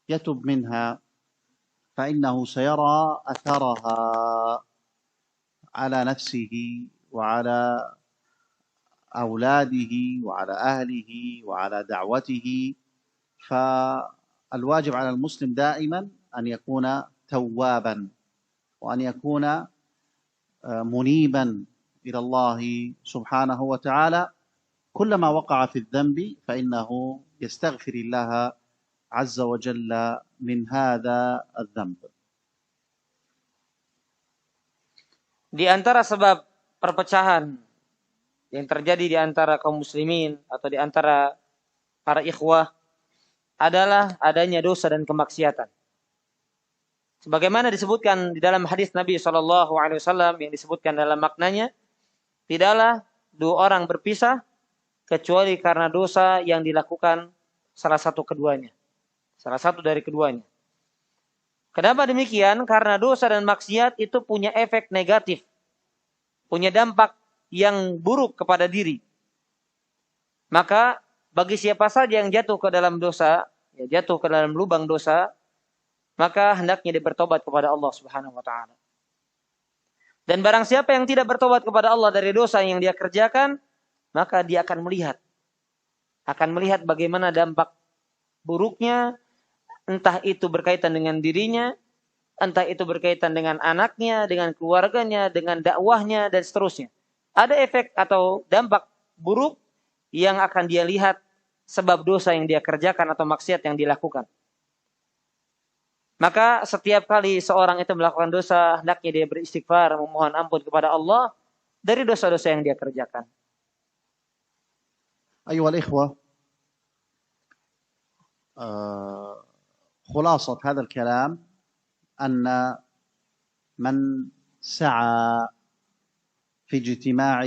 يتب منها فإنه سيرى أثرها على نفسه وعلى أولاده وعلى أهله وعلى دعوته. فالواجب على المسلم دائما أن يكون توابا وأن يكون منيبا إلى الله سبحانه وتعالى. كلما وقع في الذنب فإنه يستغفر الله عز وجل من هذا الذنب. Di antara sebab perpecahan yang terjadi di antara kaum muslimin atau di antara para ikhwah adalah adanya dosa dan kemaksiatan. Sebagaimana disebutkan di dalam hadis Nabi SAW yang disebutkan dalam maknanya, tidaklah dua orang berpisah kecuali karena dosa yang dilakukan salah satu dari keduanya. Kenapa demikian? Karena dosa dan maksiat itu punya efek negatif, punya dampak yang buruk kepada diri. Maka bagi siapa saja yang jatuh ke dalam dosa, jatuh ke dalam lubang dosa, maka hendaknya dia bertobat kepada Allah Subhanahu wa taala. Dan barang siapa yang tidak bertobat kepada Allah dari dosa yang dia kerjakan, maka dia akan melihat bagaimana dampak buruknya, entah itu berkaitan dengan dirinya, entah itu berkaitan dengan anaknya, dengan keluarganya, dengan dakwahnya, dan seterusnya. Ada efek atau dampak buruk yang akan dia lihat sebab dosa yang dia kerjakan atau maksiat yang dilakukan. Maka setiap kali seorang itu melakukan dosa, hendaknya dia beristighfar, memohon ampun kepada Allah dari dosa-dosa yang dia kerjakan. أيها الإخوة، خلاصة هذا الكلام أن من سعى في اجتماع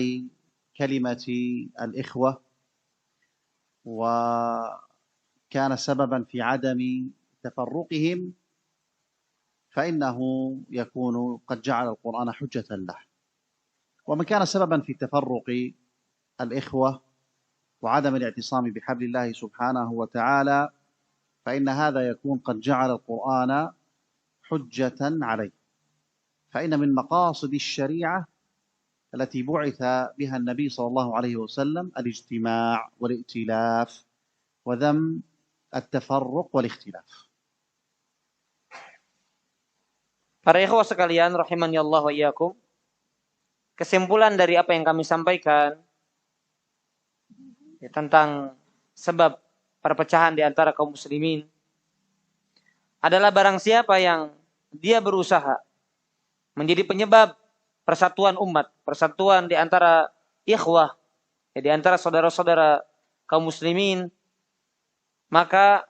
كلمة الإخوة وكان سببا في عدم تفرقهم فإنه يكون قد جعل القرآن حجة له، ومن كان سببا في تفرق الإخوة وعدم الاعتصام بحبل الله سبحانه وتعالى فإن هذا يكون قد جعل القرآن حجة عليه. فإن من مقاصد الشريعة التي بعث بها النبي صلى الله عليه وسلم الاجتماع والائتلاف وذم التفرق والاختلاف. Para ikhwah sekalian, rahimani Allah wa iyyakum, kesimpulan dari apa yang kami sampaikan tentang sebab perpecahan di antara kaum muslimin adalah barang siapa yang dia berusaha menjadi penyebab persatuan umat, persatuan di antara ikhwah, di antara saudara-saudara kaum muslimin, maka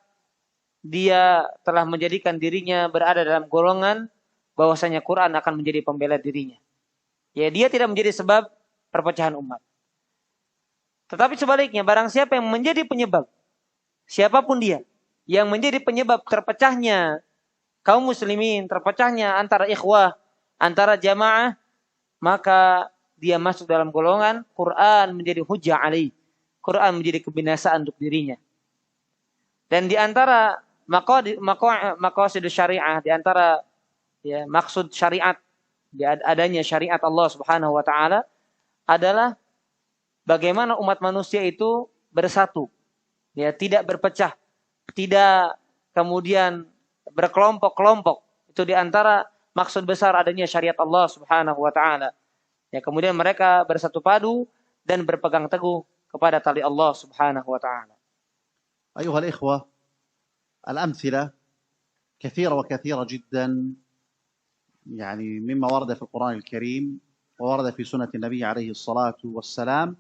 dia telah menjadikan dirinya berada dalam golongan bahwasanya Quran akan menjadi pembela dirinya. Ya, dia tidak menjadi sebab perpecahan umat. Tetapi sebaliknya, barang siapa yang menjadi penyebab, siapapun dia, yang menjadi penyebab terpecahnya kaum muslimin, terpecahnya antara ikhwah, antara jamaah, maka dia masuk dalam golongan Quran menjadi hujjah alaih. Quran menjadi kebinasaan untuk dirinya. Dan di antara maqasid syariah, di antara maksud syariat, adanya syariat Allah Subhanahu wa taala adalah bagaimana umat manusia itu bersatu, tidak berpecah, tidak kemudian berkelompok-kelompok. Itu di antara maksud besar adanya syariat Allah Subhanahu wa taala. Kemudian mereka bersatu padu dan berpegang teguh kepada tali Allah Subhanahu wa taala. أيها الإخوة، الأمثلة كثيرة وكثيرة جدا، يعني مما ورد في القرآن الكريم وورد في سنة النبي عليه الصلاة والسلام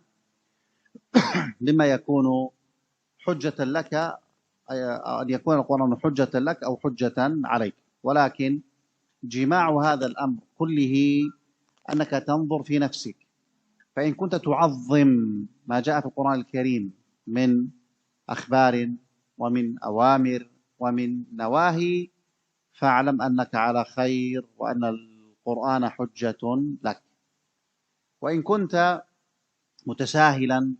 لما يكون حجة لك، أن يكون القرآن حجة لك أو حجة عليك. ولكن جماع هذا الأمر كله أنك تنظر في نفسك، فإن كنت تعظم ما جاء في القرآن الكريم من أخبار ومن أوامر ومن نواهي، فاعلم أنك على خير وأن القرآن حجة لك. وإن كنت متساهلا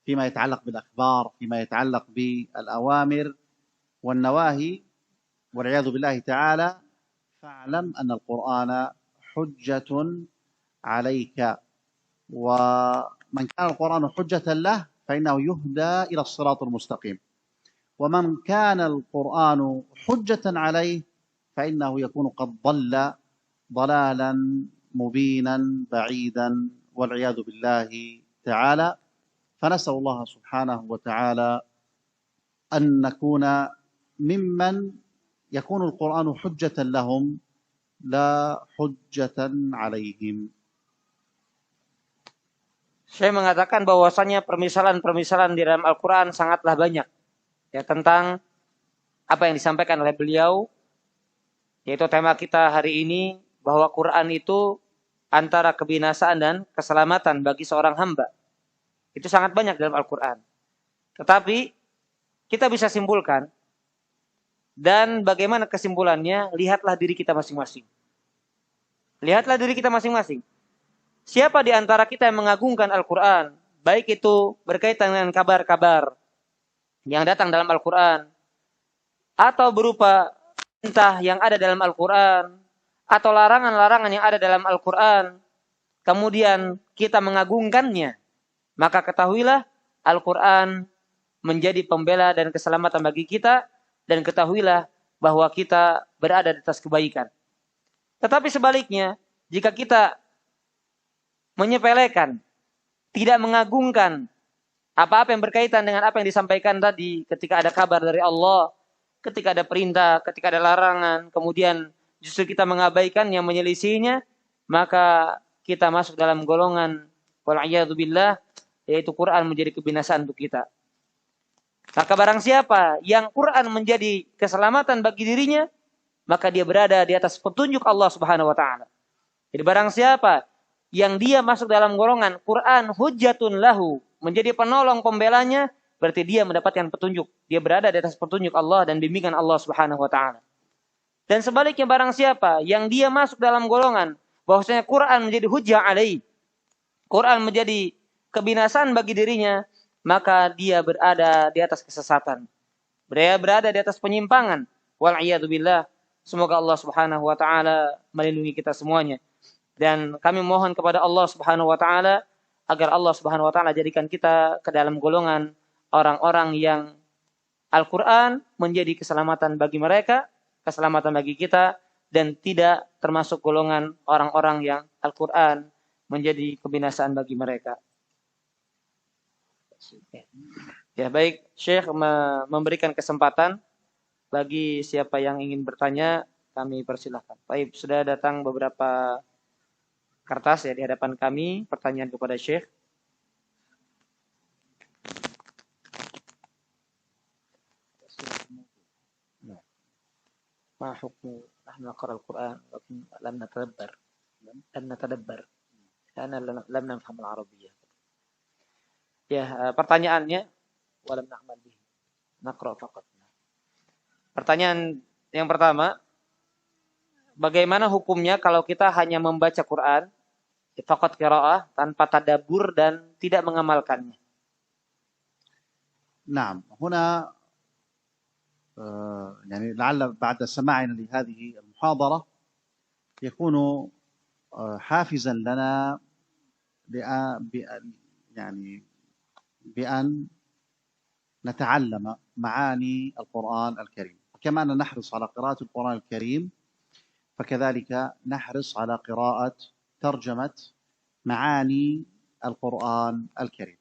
فيما يتعلق بالأخبار، فيما يتعلق بالأوامر والنواهي والعياذ بالله تعالى، فاعلم أن القرآن حجة عليك. ومن كان القرآن حجة له فإنه يهدى إلى الصراط المستقيم، ومن كان القرآن حجة عليه فإنه يكون قد ضل ضلالا مبينا بعيدا والعياذ بالله تعالى. فنسأل الله سبحانه وتعالى أن نكون ممن يكون القرآن حجة لهم لا حجة عليهم. Saya mengatakan bahwasanya permisalan-permisalan di dalam Al-Quran sangatlah banyak ya tentang apa yang disampaikan oleh beliau, yaitu tema kita hari ini, bahwa Quran itu antara kebinasaan dan keselamatan bagi seorang hamba. Itu sangat banyak dalam Al-Quran. Tetapi kita bisa simpulkan, dan bagaimana kesimpulannya, lihatlah diri kita masing-masing. Lihatlah diri kita masing-masing. Siapa di antara kita yang mengagungkan Al-Quran, baik itu berkaitan dengan kabar-kabar yang datang dalam Al-Quran, atau berupa perintah yang ada dalam Al-Quran, atau larangan-larangan yang ada dalam Al-Quran, kemudian kita mengagungkannya, maka ketahuilah Al-Quran menjadi pembela dan keselamatan bagi kita, dan ketahuilah bahwa kita berada di atas kebaikan. Tetapi sebaliknya, jika kita menyepelekan, tidak mengagungkan apa-apa yang berkaitan dengan apa yang disampaikan tadi, ketika ada kabar dari Allah, ketika ada perintah, ketika ada larangan, kemudian justru kita mengabaikan yang menyelisihinya, maka kita masuk dalam golongan wal'iyadzubillah, yaitu Quran menjadi kebinasaan untuk kita. Maka barang siapa yang Quran menjadi keselamatan bagi dirinya, maka dia berada di atas petunjuk Allah Subhanahu wa taala. Jadi barang siapa yang dia masuk dalam golongan Quran hujjatun lahu, menjadi penolong pembelanya, berarti dia mendapatkan petunjuk. Dia berada di atas petunjuk Allah dan bimbingan Allah Subhanahu wa taala. Dan sebaliknya barang siapa yang dia masuk dalam golongan bahwasanya Quran menjadi hujjah alaih, Quran menjadi kebinasaan bagi dirinya, maka dia berada di atas kesesatan. Dia berada di atas penyimpangan. Wal'iyadzubillah. Semoga Allah Subhanahu wa taala melindungi kita semuanya. Dan kami mohon kepada Allah Subhanahu wa taala agar Allah Subhanahu wa taala jadikan kita ke dalam golongan orang-orang yang Al-Quran menjadi keselamatan bagi mereka, keselamatan bagi kita, dan tidak termasuk golongan orang-orang yang Al-Quran menjadi kebinasaan bagi mereka. Ya, baik, Syekh memberikan kesempatan bagi siapa yang ingin bertanya, kami persilahkan. Baik, sudah datang beberapa kertas ya di hadapan kami, pertanyaan kepada Syekh. Ma hukmu nahnu naqra al-Qur'an lakin lam natadabbar karena lam nafham al-Arabiyyah. Ya, pertanyaannya walam na'mal bihi. Naqra faqat. Pertanyaan yang pertama, bagaimana hukumnya kalau kita hanya membaca Quran faqat qiraah tanpa tadabbur dan tidak mengamalkannya? نعم، هنا يعني لعل بعد سماعنا لهذه المحاضرة يكون حافزا لنا بأن نتعلم معاني القرآن الكريم. كما أننا نحرص على قراءة القرآن الكريم، فكذلك نحرص على قراءة ترجمة معاني القرآن الكريم.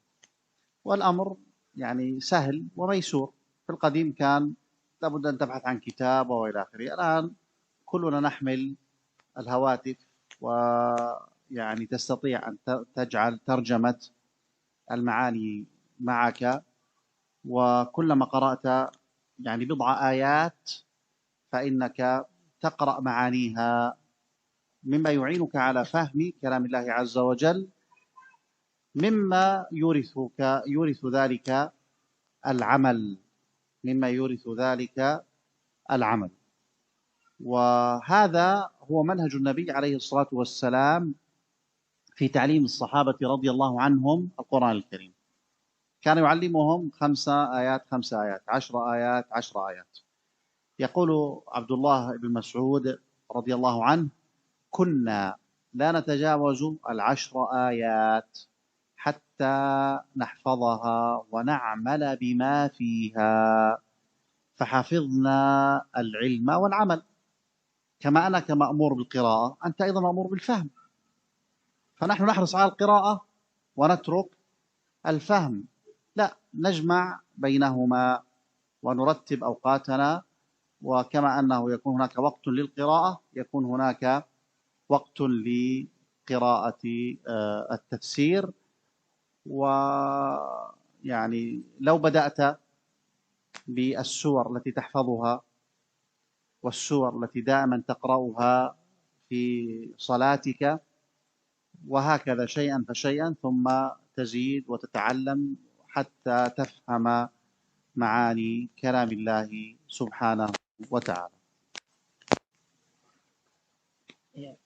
والأمر يعني سهل وميسور. في القديم كان لابد أن تبحث عن كتاب وإلى آخره. الآن كلنا نحمل الهواتف، ويعني تستطيع أن تجعل ترجمة المعاني معك، وكلما قرأت يعني بضع آيات فإنك تقرأ معانيها مما يعينك على فهم كلام الله عز وجل، مما يورث ذلك العمل، مما يورث ذلك العمل. وهذا هو منهج النبي عليه الصلاة والسلام في تعليم الصحابة رضي الله عنهم القرآن الكريم. كان يعلمهم 5 آيات 5 آيات، 10 آيات 10 آيات. يقول عبد الله بن مسعود رضي الله عنه: كنا لا نتجاوز 10 آيات حتى نحفظها ونعمل بما فيها، فحفظنا العلم والعمل. كما أنك مأمور بالقراءة، أنت أيضا مأمور بالفهم، فنحن نحرص على القراءة ونترك الفهم، لا، نجمع بينهما ونرتب أوقاتنا. وكما أنه يكون هناك وقت للقراءة، يكون هناك وقت لقراءة التفسير. ويعني لو بدأت بالسور التي تحفظها والسور التي دائما تقرأها في صلاتك، وهكذا شيئا فشيئا، ثم تزيد وتتعلم حتى تفهم معاني كلام الله سبحانه وتعالى.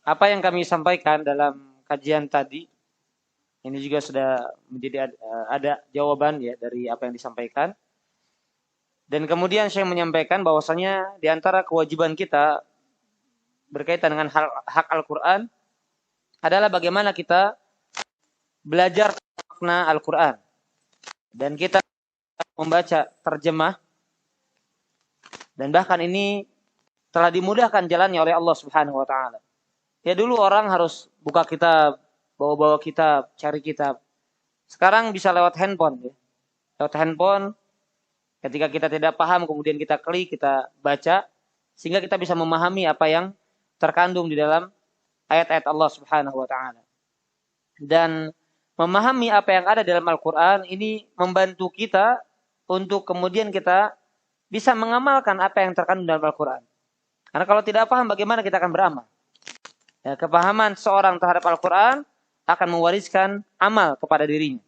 Apa yang kami sampaikan dalam kajian tadi, ini juga sudah menjadi ada jawaban ya dari apa yang disampaikan. Dan kemudian saya menyampaikan bahwasanya di antara kewajiban kita berkaitan dengan hak Al-Quran adalah bagaimana kita belajar makna Al-Quran. Dan kita membaca terjemah. Dan bahkan ini telah dimudahkan jalannya oleh Allah Subhanahu wa taala. Ya dulu orang harus buka kitab, bawa-bawa kitab, cari kitab. Sekarang bisa lewat handphone ya. Lewat handphone, ketika kita tidak paham kemudian kita klik, kita baca sehingga kita bisa memahami apa yang terkandung di dalam ayat-ayat Allah Subhanahu wa taala. Dan memahami apa yang ada dalam Al-Qur'an ini membantu kita untuk kemudian kita bisa mengamalkan apa yang terkandung dalam Al-Qur'an. Karena kalau tidak paham bagaimana kita akan beramal? Ya, kepahaman seorang terhadap Al-Quran akan mewariskan amal kepada dirinya.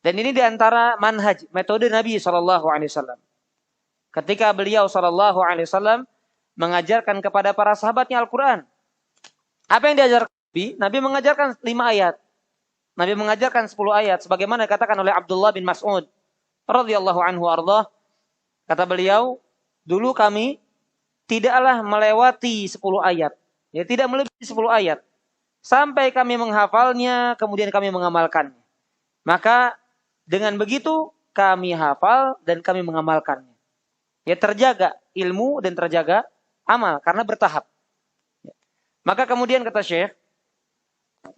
Dan ini diantara manhaj, metode Nabi SAW. Ketika beliau SAW mengajarkan kepada para sahabatnya Al-Quran. Apa yang diajarkan Nabi? Nabi mengajarkan 5 ayat. Nabi mengajarkan 10 ayat. Sebagaimana dikatakan oleh Abdullah bin Mas'ud radhiyallahu anhu ardah. Kata beliau, dulu kami tidaklah melewati 10 ayat. Ya, tidak melebihi 10 ayat. Sampai kami menghafalnya, kemudian kami mengamalkannya. Maka dengan begitu kami hafal dan kami mengamalkannya. Ya, terjaga ilmu dan terjaga amal karena bertahap. Ya. Maka kemudian kata Syekh,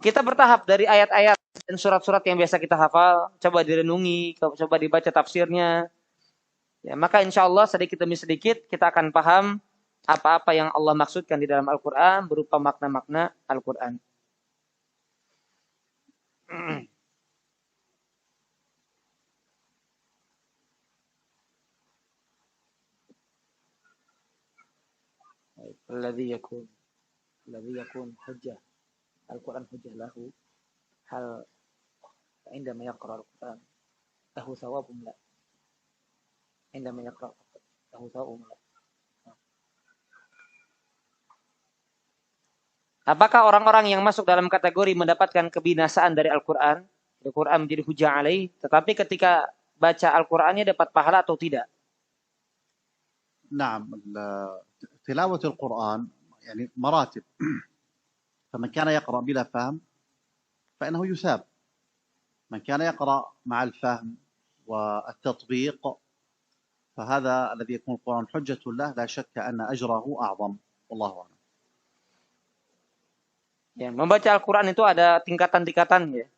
kita bertahap dari ayat-ayat dan surat-surat yang biasa kita hafal, coba direnungi, coba dibaca tafsirnya. Ya, maka insya Allah sedikit demi sedikit kita akan paham apa-apa yang Allah maksudkan di dalam Al-Quran berupa makna-makna Al-Quran. Alladhi yakun hujjah. Al-Quran hujjah lahu. Hal indama yaqra Al-Quran lahu thawabun la. Indama yaqra lahu thawabun la. Apakah orang-orang yang masuk dalam kategori mendapatkan kebinasaan dari Al-Quran? Al-Quran menjadi hujah alaih, tetapi ketika baca Al-Qurannya dapat pahala atau tidak? نعم، تلاوة القرآن يعني مراتب، فمن كان يقرأ بلا فهم فإنه يثاب، من كان يقرأ مع الفهم والتطبيق فهذا الذي يكون القرآن حجة له، لا شك أن أجره أعظم، والله أعلم. Ya, membaca Al-Quran itu ada tingkatan-tingkatan ya.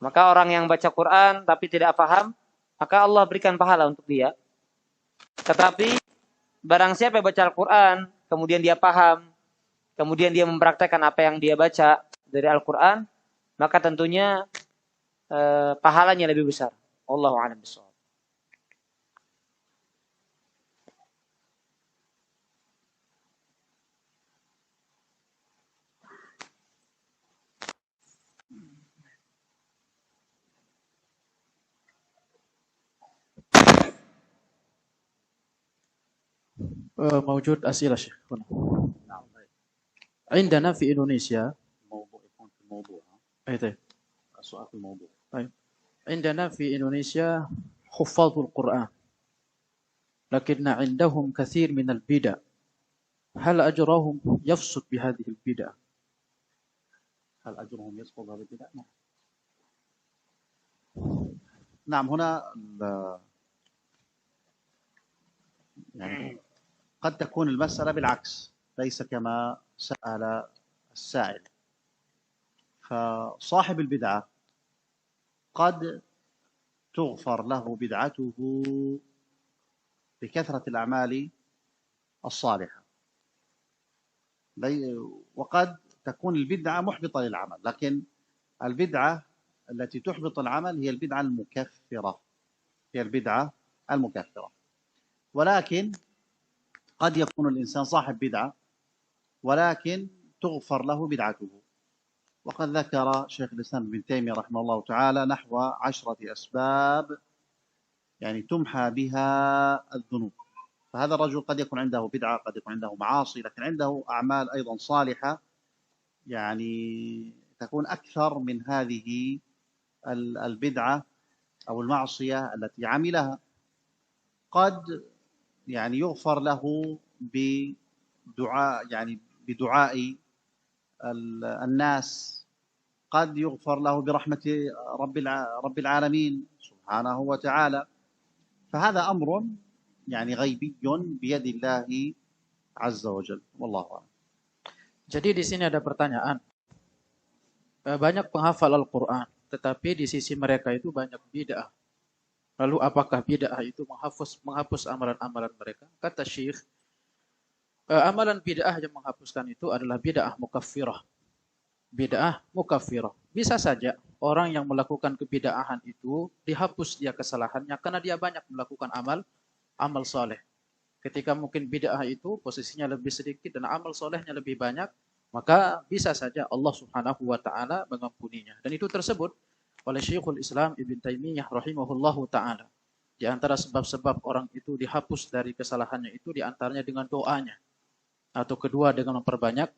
Maka orang yang baca Quran tapi tidak paham, maka Allah berikan pahala untuk dia. Tetapi barang siapa yang baca Al-Quran, kemudian dia paham, kemudian dia mempraktekkan apa yang dia baca dari Al-Quran, maka tentunya pahalanya lebih besar. Wallahu a'lam bishawab. موجود أسئلة شيخ هنا. نعم طيب. عندنا في إندونيسيا الموضوع يكون في الموضوع. أي طيب. السؤال في الموضوع. طيب. عندنا في إندونيسيا حفاظ القرآن، لكن عندهم كثير من البدع، هل أجرهم يفسد بهذه البدع؟ هل أجرهم يسقط هذه البدع؟ نعم هنا يعني قد تكون المسألة بالعكس، ليس كما سأل السائل. فصاحب البدعة قد تغفر له بدعته بكثرة الأعمال الصالحة، وقد تكون البدعة محبطة للعمل، لكن البدعة التي تحبط العمل هي البدعة المكفرة، هي البدعة المكفرة. ولكن قد يكون الإنسان صاحب بدعة ولكن تغفر له بدعته، وقد ذكر شيخ الإسلام ابن تيمية رحمه الله تعالى نحو 10 أسباب يعني تمحى بها الذنوب. فهذا الرجل قد يكون عنده بدعة، قد يكون عنده معاصي، لكن عنده أعمال أيضا صالحة يعني تكون أكثر من هذه البدعة أو المعصية التي عملها. قد يعني يغفر له بدعاء، يعني بدعاء الناس، قد يغفر له برحمة رب العالمين سبحانه وتعالى. فهذا أمر يعني غيبي بيد الله عز وجل، والله أعلم. Jadi di sini ada pertanyaan. Banyak penghafal Al-Quran, tetapi di sisi mereka itu banyak bid'ah. Lalu apakah bid'ah itu menghapus amalan-amalan mereka? Kata Syekh, amalan bid'ah yang menghapuskan itu adalah bid'ah mukaffirah. Bid'ah mukaffirah. Bisa saja orang yang melakukan kebid'ahan itu dihapus dia kesalahannya karena dia banyak melakukan amal soleh. Ketika mungkin bid'ah itu posisinya lebih sedikit dan amal solehnya lebih banyak, maka bisa saja Allah Subhanahu wa taala mengampuninya. Dan itu tersebut oleh Syekhul Islam Ibn Taimiyah rahimahullahu taala. Di antara sebab-sebab orang itu dihapus dari kesalahannya itu di antaranya dengan doanya, atau kedua dengan memperbanyak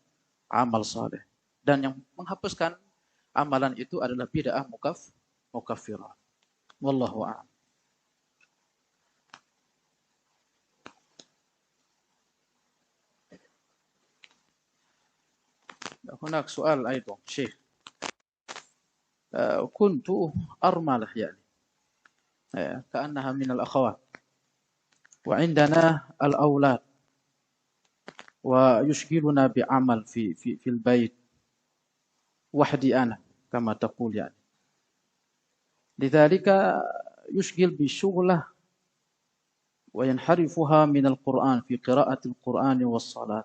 amal saleh. Dan yang menghapuskan amalan itu adalah bid'ah mukaffirah. Wallahu a'lam. هناك سؤال أيضا شيخ. كنت أرملة يعني كأنها من الأخوات، وعندنا الأولاد ويشغلنا بعمل في البيت وحدي أنا كما تقول يعني، لذلك يشغل بالشغلة وينحرفها من القرآن في قراءة القرآن والصلاة.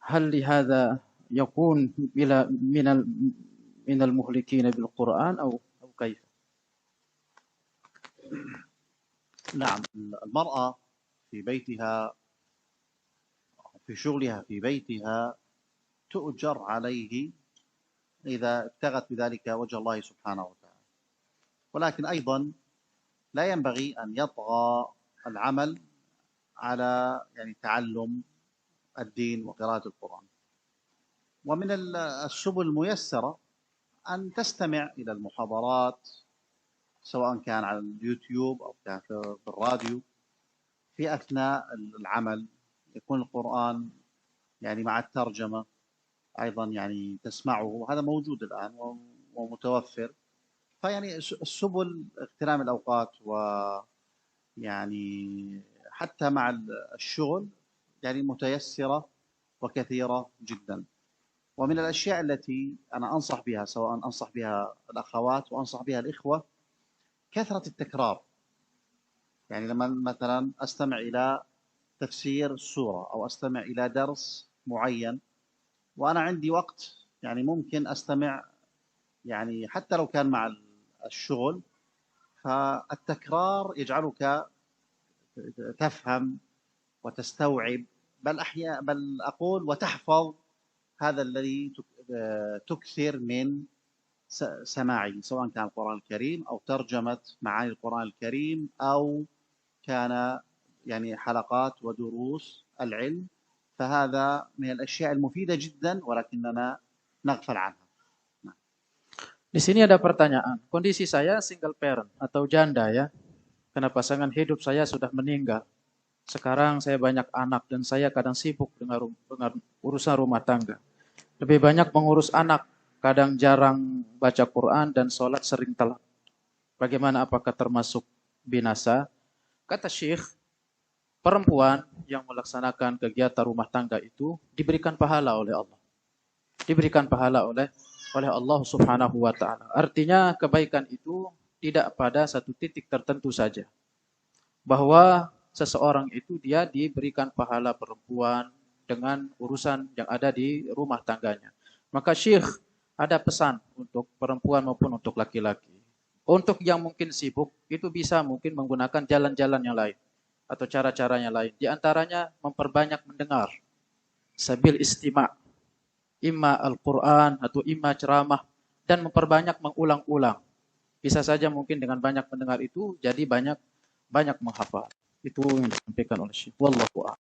هل لهذا يكون من المهلكين بالقرآن أو كيف؟ نعم، المرأة في بيتها في شغلها في بيتها تؤجر عليه إذا ابتغت بذلك وجه الله سبحانه وتعالى، ولكن أيضا لا ينبغي أن يطغى العمل على يعني تعلم الدين وقراءة القرآن. ومن السبل الميسرة أن تستمع إلى المحاضرات سواء كان على اليوتيوب أو كان في الراديو في أثناء العمل، يكون القرآن يعني مع الترجمة أيضا يعني تسمعه، هذا موجود الآن ومتوفر. فيعني السبل اغتنام الأوقات ويعني حتى مع الشغل يعني متيسرة وكثيرة جدا. ومن الأشياء التي أنا أنصح بها، سواء أنصح بها الأخوات وأنصح بها الإخوة، كثرة التكرار. يعني لما مثلا أستمع إلى تفسير السورة أو أستمع إلى درس معين وأنا عندي وقت، يعني ممكن أستمع يعني حتى لو كان مع الشغل، فالتكرار يجعلك تفهم وتستوعب، بل أقول وتحفظ هذا الذي تكثر من سماعه، سواء كان القرآن الكريم أو ترجمة معاني القرآن الكريم أو كان يعني حلقات ودروس العلم، فهذا من الأشياء المفيدة جدا ولكننا نغفل عنها. Di sini ada pertanyaan. Kondisi saya single parent atau janda ya. Karena pasangan hidup saya sudah meninggal. Sekarang saya banyak anak dan saya kadang sibuk dengan urusan rumah tangga. Lebih banyak mengurus anak, kadang jarang baca Quran dan sholat sering telat. Bagaimana, apakah termasuk binasa? Kata Syekh, perempuan yang melaksanakan kegiatan rumah tangga itu diberikan pahala oleh Allah. Diberikan pahala oleh Allah Subhanahu wa taala. Artinya kebaikan itu tidak pada satu titik tertentu saja. Bahwa seseorang itu dia diberikan pahala perempuan dengan urusan yang ada di rumah tangganya. Maka Syekh ada pesan untuk perempuan maupun untuk laki-laki. Untuk yang mungkin sibuk, itu bisa mungkin menggunakan jalan-jalan yang lain. Atau cara-cara yang lain. Di antaranya memperbanyak mendengar. Sabil istima'. Imma Al-Quran atau imma ceramah. Dan memperbanyak mengulang-ulang. Bisa saja mungkin dengan banyak mendengar itu, jadi banyak menghafal. Itu yang disampaikan oleh Syekh. Wallahu a'lam.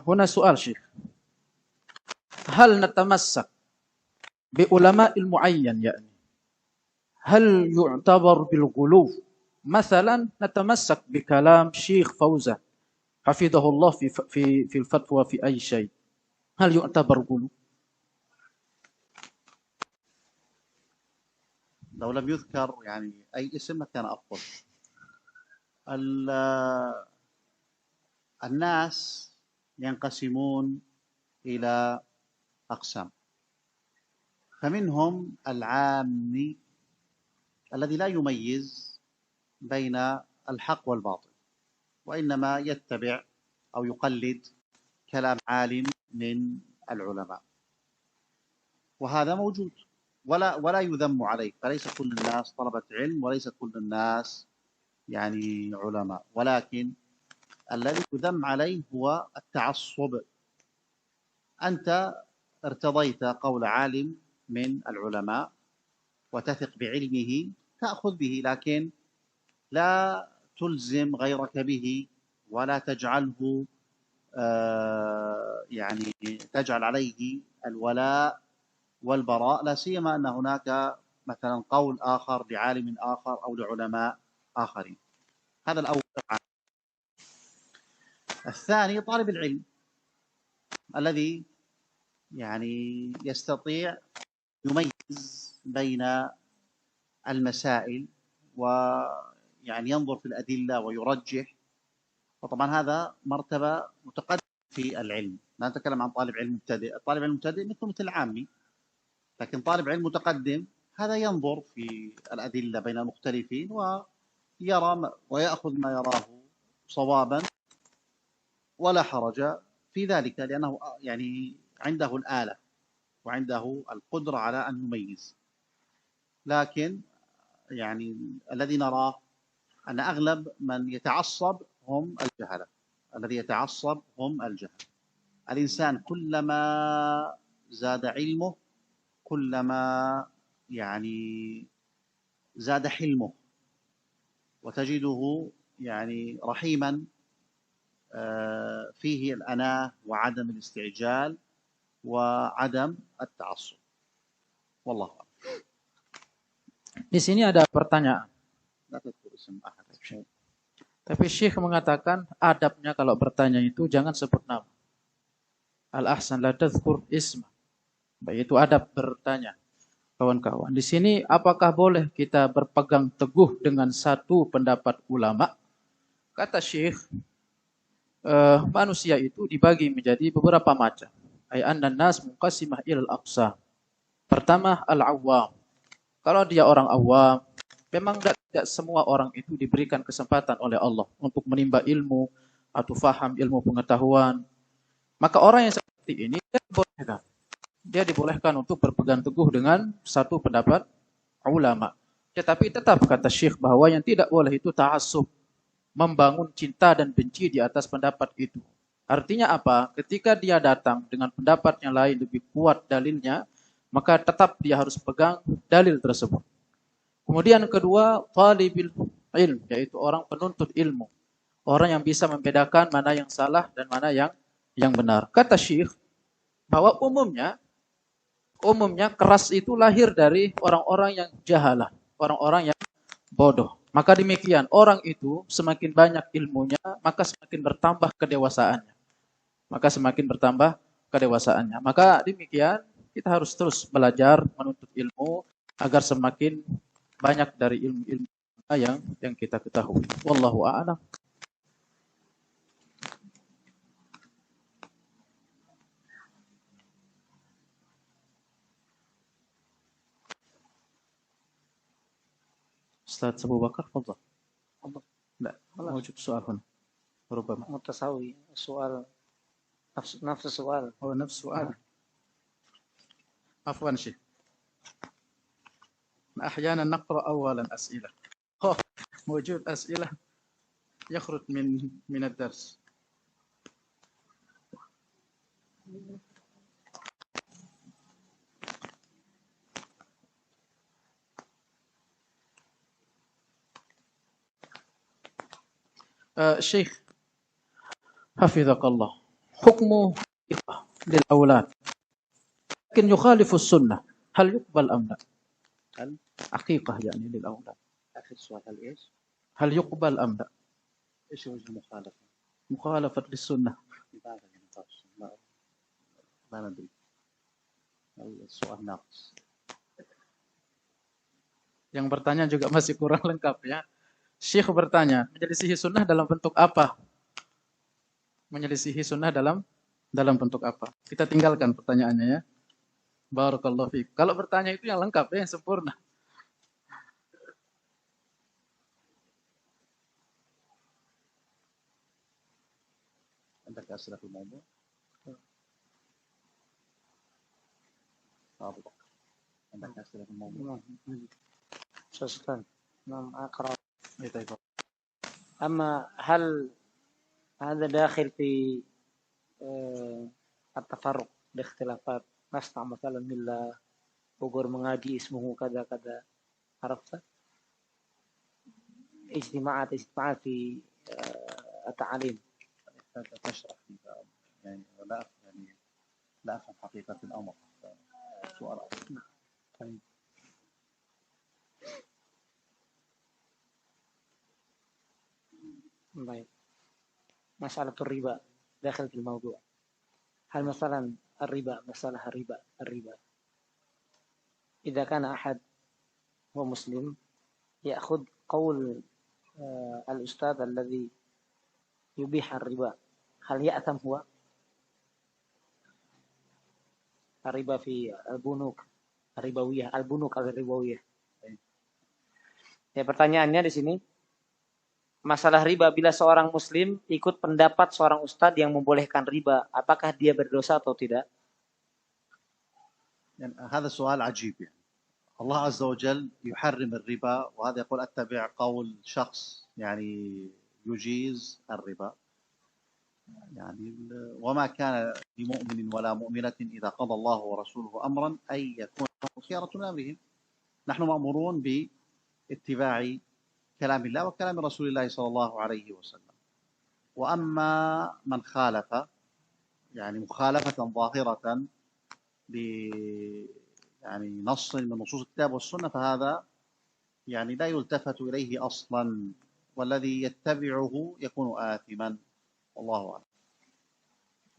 هنا سؤال شيخ. هل نتمسك بعلماء المعين يعني؟ هل يعتبر بالغلو؟ مثلا نتمسك بكلام شيخ فوزان حفظه الله في الفتوى في أي شيء، هل يعتبر غلو؟ لو لم يذكر يعني أي اسم كان أفضل. الناس ينقسمون إلى أقسام، فمنهم العامي الذي لا يميز بين الحق والباطل، وإنما يتبع أو يقلد كلام عالم من العلماء، وهذا موجود ولا يذم عليه. فليس كل الناس طلبة علم وليس كل الناس يعني علماء، ولكن الذي يذم عليه هو التعصب. أنت ارتضيت قول عالم من العلماء وتثق بعلمه تأخذ به، لكن لا تلزم غيرك به ولا تجعله يعني تجعل عليه الولاء والبراء، لا سيما أن هناك مثلا قول آخر لعالم آخر أو لعلماء آخرين. هذا الأول. الثاني طالب العلم الذي يعني يستطيع يميز بين المسائل ويعني ينظر في الأدلة ويرجح، وطبعا هذا مرتبة متقدمة في العلم. لا نتكلم عن طالب علم مبتدئ. الطالب العلم المبتدئ مثل العامي، لكن طالب علم متقدم هذا ينظر في الأدلة بين المختلفين ويرى ويأخذ ما يراه صوابا ولا حرج في ذلك، لأنه يعني عنده الآلة وعنده القدرة على أن يميز. لكن يعني الذي نراه أن أغلب من يتعصب هم الجهلة. الذي يتعصب هم الجهلة. الإنسان كلما زاد علمه كلما يعني زاد حلمه، وتجده يعني رحيما فيه الأناة وعدم الاستعجال وعدم التعصب. والله أعلم. Di sini ada pertanyaan. لا تذكر اسم أحد. Tapi Syekh mengatakan adabnya kalau bertanya itu jangan sebut nama. Al-ahsan la tadhkur isma. Baik, itu adab bertanya. Kawan-kawan, di sini apakah boleh kita berpegang teguh dengan satu pendapat ulama? Kata Syekh, manusia itu dibagi menjadi beberapa macam. Ay annan nas munqasimah ilal aqsam. Pertama, al-awwam. Kalau dia orang awam, memang tidak semua orang itu diberikan kesempatan oleh Allah untuk menimba ilmu atau faham ilmu pengetahuan. Maka orang yang seperti ini dia dibolehkan untuk berpegang teguh dengan satu pendapat ulama. Tetapi tetap kata Syekh bahwa yang tidak boleh itu ta'assub. membangun cinta dan benci di atas pendapat itu. Artinya apa? Ketika dia datang dengan pendapat yang lain lebih kuat dalilnya, maka tetap dia harus pegang dalil tersebut. Kemudian kedua, talibil ilm, yaitu orang penuntut ilmu. Orang yang bisa membedakan mana yang salah dan mana yang benar. Kata Syekh bahwa umumnya keras itu lahir dari orang-orang yang jahalah, orang-orang yang bodoh. Maka demikian, orang itu semakin banyak ilmunya, maka semakin bertambah kedewasaannya. Maka demikian, kita harus terus belajar menuntut ilmu agar semakin banyak dari ilmu-ilmu yang kita ketahui. Wallahu a'lam. Ustaz Abu Bakar, تفضل. لا موجود سؤال هنا ربما متساوي السؤال نفس السؤال. هو نفس سؤال. عفوا شيخ، أحيانا نقرأ أولا أسئلة موجود أسئلة يخرج من الدرس. شيخ حفظك الله، حكم للأولاد لكن يخالف السنة، هل يقبل أم لا؟ عقيقة يعني للأولاد. آخر سؤال إيش؟ هل يقبل أم لا؟ إيش وجه المخالفة؟ مخالفة للسنة. ما ندري. السؤال ناقص. Yang bertanya juga masih kurang lengkap ya. Syekh bertanya, menyelisihi sunnah dalam bentuk apa? Menyelisihi sunnah dalam bentuk apa? Kita tinggalkan pertanyaannya ya. Barakallahu fiik. Kalau bertanya itu yang lengkap ya, yang sempurna. عندك أسئلة في الموضوع؟ عندك أسئلة في الموضوع؟ Ustaz, أقرأ. أما هل هذا داخل في التفرق باختلافات نصنع مثلا من بقول mengaji اسمه كذا كذا عرفت اجتماعات في التعليم تشرح يعني لا أفهم حقيقة الأمر. سؤال طيب. baik. Masalah riba dakhil fil mawdu'. Hal masalan الربا masalah الربا إذا كان أحد هو مسلم يأخذ قول الأستاذ الذي يبيح الربا هل يأثم هو؟ الربا في البنوك الربوية Ya, pertanyaannya di sini masalah riba, bila seorang muslim ikut pendapat seorang ustadz yang membolehkan riba, apakah dia berdosa atau tidak? يعني هذا سؤال عجيب. يعني الله عز وجل يحرم الربا، وهذا يقول أتبع قول شخص يعني يجيز الربا. يعني وما كان لمؤمن ولا مؤمنة إذا قضى الله ورسوله أمرا أن يكون لهم خيرة من أمرهم. نحن مأمورون باتباع كلام الله وكلام رسول الله صلى الله عليه وسلم. وأما من خالف يعني مخالفة ظاهرة يعني نص من نصوص الكتاب والسنة فهذا يعني لا يلتفت إليه أصلا، والذي يتبعه يكون آثما. والله أعلم.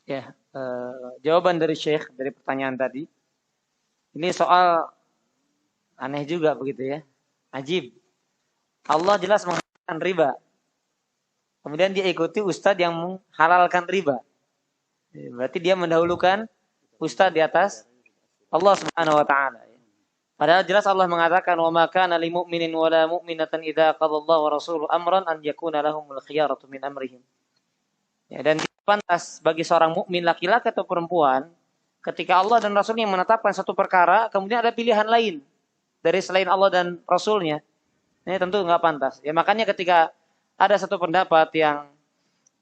Ya, jawaban dari Syekh dari pertanyaan tadi. Ini soal aneh juga begitu ya. Ajib. Allah jelas menghalalkan riba. Kemudian dia ikuti ustadz yang menghalalkan riba. Berarti dia mendahulukan ustadz di atas Allah Subhanahu wa taala. Padahal jelas Allah mengatakan wa ma kana lil mu'minin wa la mu'minatin idza qadallahu wa rasuluhu amran an yakuna lahumul khiyaratu min amrihim. Ya, dan tidak pantas bagi seorang mukmin laki-laki atau perempuan ketika Allah dan Rasulnya menetapkan satu perkara kemudian ada pilihan lain dari selain Allah dan Rasulnya. Ini tentu nggak pantas. Ya makanya ketika ada satu pendapat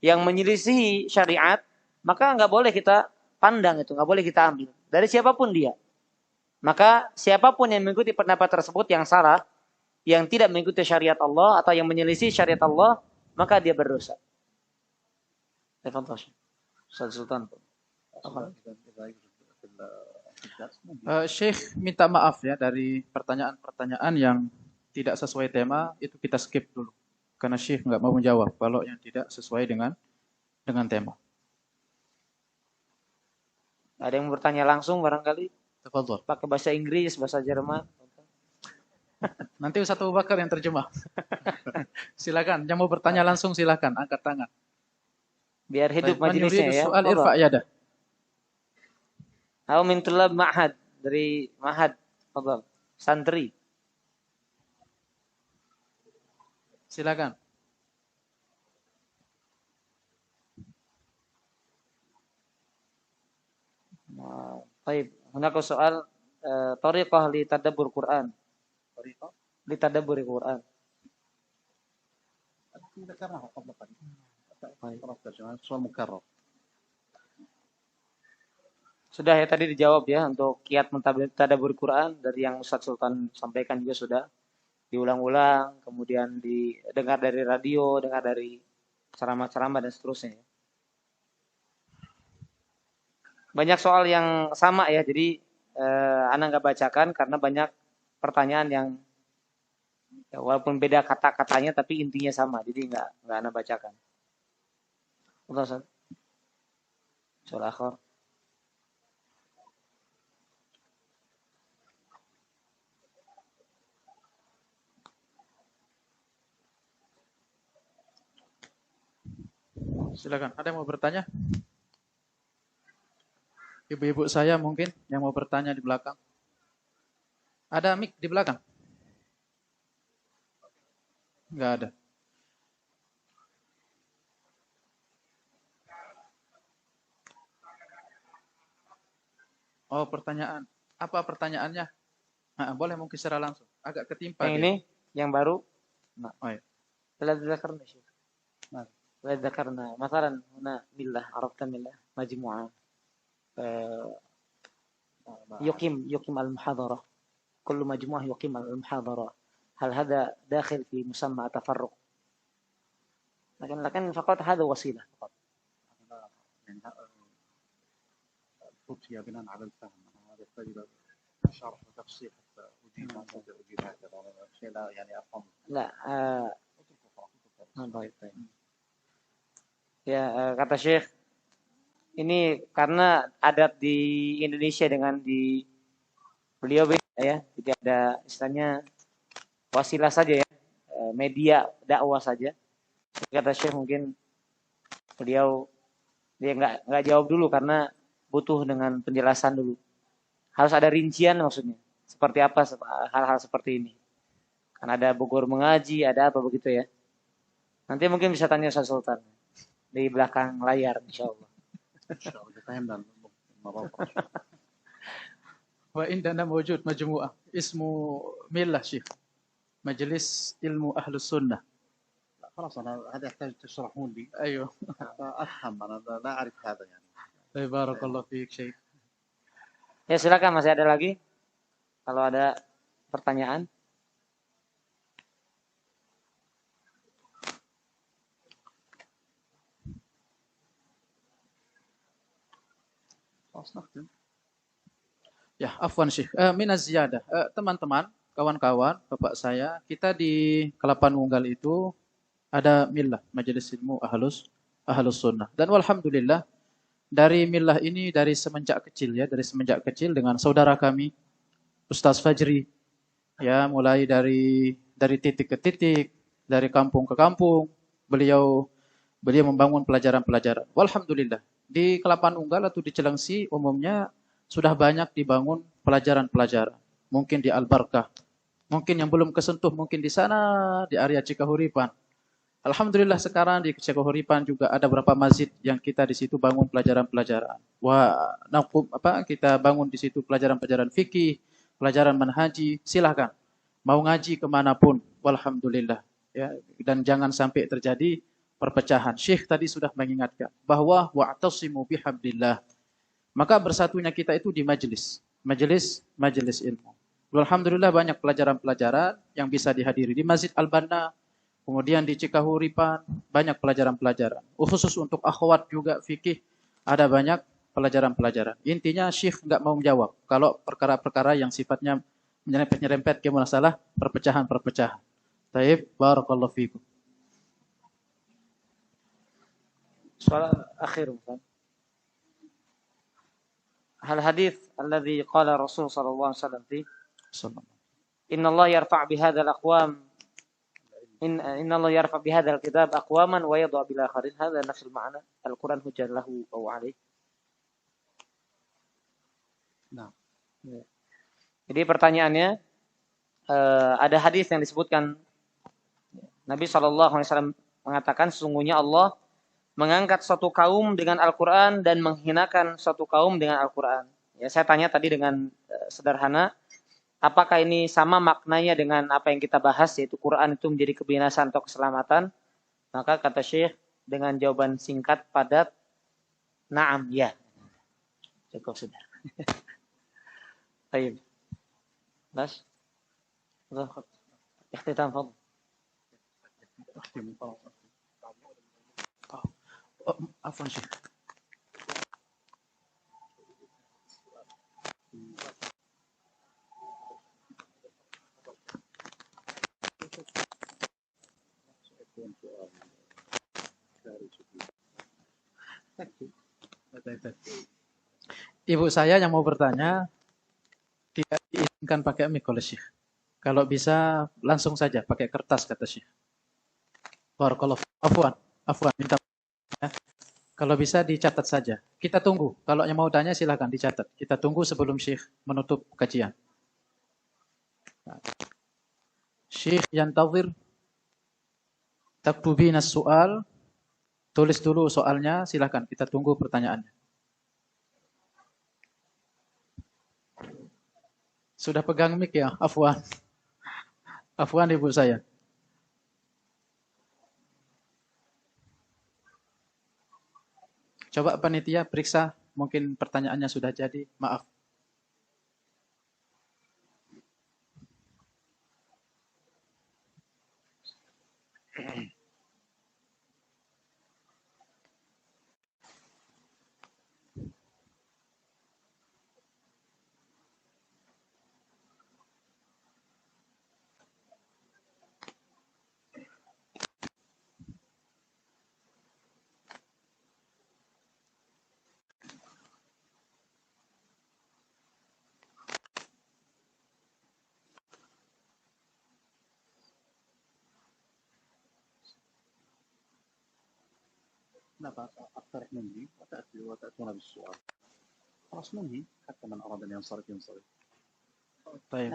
yang menyelisihi syariat, maka nggak boleh kita pandang itu, nggak boleh kita ambil dari siapapun dia. Maka siapapun yang mengikuti pendapat tersebut yang salah, yang tidak mengikuti syariat Allah atau yang menyelisih syariat Allah, maka dia berdosa. Ustaz Sultan. Syekh minta maaf ya dari pertanyaan-pertanyaan yang tidak sesuai tema, itu kita skip dulu. Karena Syekh nggak mau menjawab kalau yang tidak sesuai dengan tema. Ada yang bertanya langsung barangkali? Tafadhol. Pakai bahasa Inggris, bahasa Jerman. Nanti Ustaz Abu Bakar yang terjemah. Silakan, yang mau bertanya langsung silakan, angkat tangan. Biar hidup majelisnya ya. Soal irfa yadah. Au min tulab ma'had, dari ma'had. Fadhal. Santri. Silakan. Baik, hunaka soal tariqah li tadabbur Quran. طريقة Li tadabbur Quran. ذكرناها قبل قليل. سؤال مكرر. Sudah ya tadi dijawab ya untuk kiat mentadabbur Quran dari yang Ustaz Sultan sampaikan juga sudah diulang-ulang, kemudian didengar dari radio, dengar dari ceramah-ceramah dan seterusnya. Banyak soal yang sama ya, jadi Ana nggak bacakan karena banyak pertanyaan yang ya, walaupun beda kata-katanya tapi intinya sama, jadi nggak Ana bacakan. Ustaz. Soal akhir. Silakan. Ada yang mau bertanya? Ibu-ibu saya mungkin yang mau bertanya di belakang. Ada mic di belakang? Enggak ada. Oh, pertanyaan. Apa pertanyaannya? Nah, boleh mungkin secara langsung. Agak ketimpa Yang dia. ini yang baru. Nah, Oh, iya. telah dzakarna Syekh. Nah, telah dzakarna. Masalan, huna millah, arafta millah, majmu'ah. يقيم المحاضرة كل مجموعة يقيم المحاضرة هل هذا داخل في مسمى تفرق لكن فقط هذا وسيلة فقط فتي بناء على الفهم هذا يحتاج الى شرح وتفصيل حتى اجيب ما اجيب هكذا شيء لا يعني افهم لا طيب ya kata Syekh ini karena adat di Indonesia dengan di beliau beda ya, tidak ada istilahnya wasilah saja ya, media dakwah saja. Kata Syekh mungkin beliau dia nggak jawab dulu karena butuh dengan penjelasan dulu. Harus ada rincian maksudnya. Seperti apa hal-hal seperti ini. Kan ada Bogor mengaji, ada apa begitu ya. Nanti mungkin bisa tanya Ustaz Sultan di belakang layar insyaallah. وعندنا موجود مجموعة اسمه ملة شيخ مجلس علم أهل السنة. خلاص انا هذا يحتاج تشرحون لي. أيوه. افهم انا لا اعرف هذا يعني. بارك الله فيك شيخ. Ya silakan, masih ada lagi kalau ada pertanyaan. Ya, afwan Syekh. Minaz ziyadah. Teman-teman, kawan-kawan, bapak saya, kita di Kelapa Nunggal itu ada millah, majelis ilmu ahlus sunnah. Dan walhamdulillah, dari millah ini dari semenjak kecil dengan saudara kami, Ustaz Fajri, ya mulai dari titik ke titik, dari kampung ke kampung, beliau membangun pelajaran-pelajaran. Walhamdulillah, di Kelapa Nunggal atau di Cilengsi umumnya sudah banyak dibangun pelajaran-pelajaran. Mungkin di Al-Barkah. Mungkin yang belum kesentuh mungkin di sana di area Cikahuripan. Alhamdulillah sekarang di Cikahuripan juga ada beberapa masjid yang kita di situ bangun pelajaran-pelajaran. Kita bangun di situ pelajaran-pelajaran fikih, pelajaran manhaji. Silakan. Mau ngaji kemanapun. Walhamdulillah. ya, dan jangan sampai terjadi perpecahan. Syekh tadi sudah mengingatkan bahwa wa'tasimu bihablillah. Maka bersatunya kita itu di majelis ilmu. Alhamdulillah banyak pelajaran-pelajaran yang bisa dihadiri di Masjid Al-Banna, kemudian di Cikahuripan banyak pelajaran-pelajaran. Khusus untuk akhwat juga fikih ada banyak pelajaran-pelajaran. Intinya Syekh enggak mau menjawab kalau perkara-perkara yang sifatnya menyerempet ke masalah perpecahan-perpecahan. Taib, barakallahu fikum. Soal akhir, Ustaz. Hal hadis alladhi qala Rasul sallallahu alaihi wasallam fi Inna Allah yarfa' bihadzal aqwam Inna Allah yarfa' bihadzal kitab aqwaman wa yadha bil akharin. Hadza nafsul ma'na. Al-Qur'an hujjah lahu aw alaih. Nah. Jadi pertanyaannya, ada hadis yang disebutkan Nabi SAW mengatakan sesungguhnya Allah mengangkat suatu kaum dengan Al-Quran dan menghinakan suatu kaum dengan Al-Quran. Ya, saya tanya tadi dengan sederhana, apakah ini sama maknanya dengan apa yang kita bahas, yaitu Quran itu menjadi kebinasaan atau keselamatan? Maka kata Syekh dengan jawaban singkat padat, na'am, ya. Cukup sudah. Baik. Bas. Ikhtitam, fadl. Afwan Syekh. Ibu saya yang mau bertanya tidak diizinkan pakai mic oleh Syekh. Kalau bisa langsung saja pakai kertas kata Syekh. Barakallahu. Afwan minta ya. Kalau bisa dicatat saja. Kita tunggu. Kalau yang mau tanya silakan dicatat. Kita tunggu sebelum Syekh menutup kajian. Syekh yantazir taktubina soal. Tulis dulu soalnya, silakan kita tunggu pertanyaannya. Sudah pegang mic ya? Afwan. Afwan ibu saya. Coba panitia periksa, mungkin pertanyaannya sudah jadi. Maaf. أقترح ننهي وتأتون بالسؤال. خلاص ننهي حتى من أراد أن ينصرف ينصرف. طيب.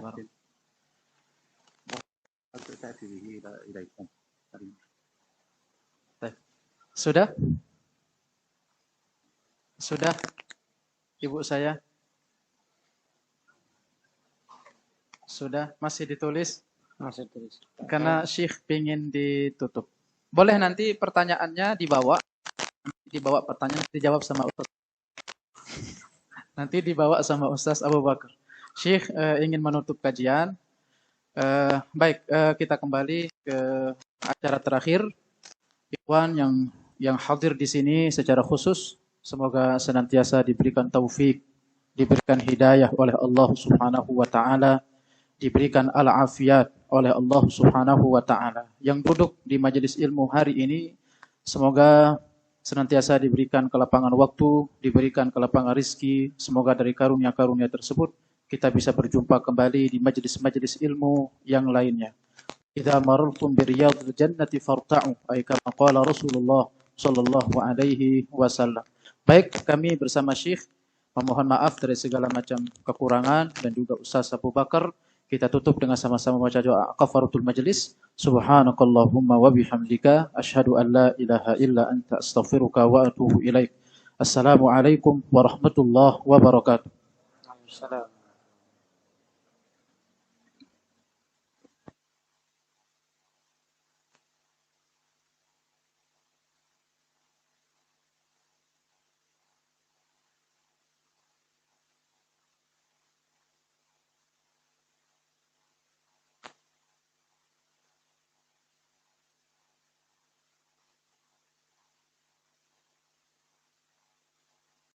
تأتي به إليكم. Sudah? Sudah? Ibu saya? Sudah? Masih ditulis? Masih tulis. Karena Syekh ingin ditutup. Boleh nanti pertanyaannya dibawa pertanyaan dijawab sama Ustaz. Nanti dibawa sama Ustaz Abu Bakar. Syekh ingin menutup kajian. Baik, kita kembali ke acara terakhir. Ikhwan yang hadir di sini secara khusus, semoga senantiasa diberikan taufik, diberikan hidayah oleh Allah Subhanahu wa taala, diberikan al-afiyat oleh Allah Subhanahu wa taala. Yang duduk di majelis ilmu hari ini semoga senantiasa diberikan kelapangan waktu, diberikan kelapangan rizki. Semoga dari karunia-karunia tersebut kita bisa berjumpa kembali di majelis-majelis ilmu yang lainnya. Idza marartum bi riyadil jannati farta'u, ay kama qala Rasulullah sallallahu alaihi wasallam. Baik, kami bersama Syekh memohon maaf dari segala macam kekurangan dan juga Ustaz Abu Bakar. Kita tutup dengan sama-sama membaca doa kafaratul majlis. Subhanakallahumma wa bihamdika asyhadu an la ilaha illa anta astaghfiruka wa atubu ilaik. Assalamualaikum warahmatullahi wabarakatuh. Waalaikumsalam.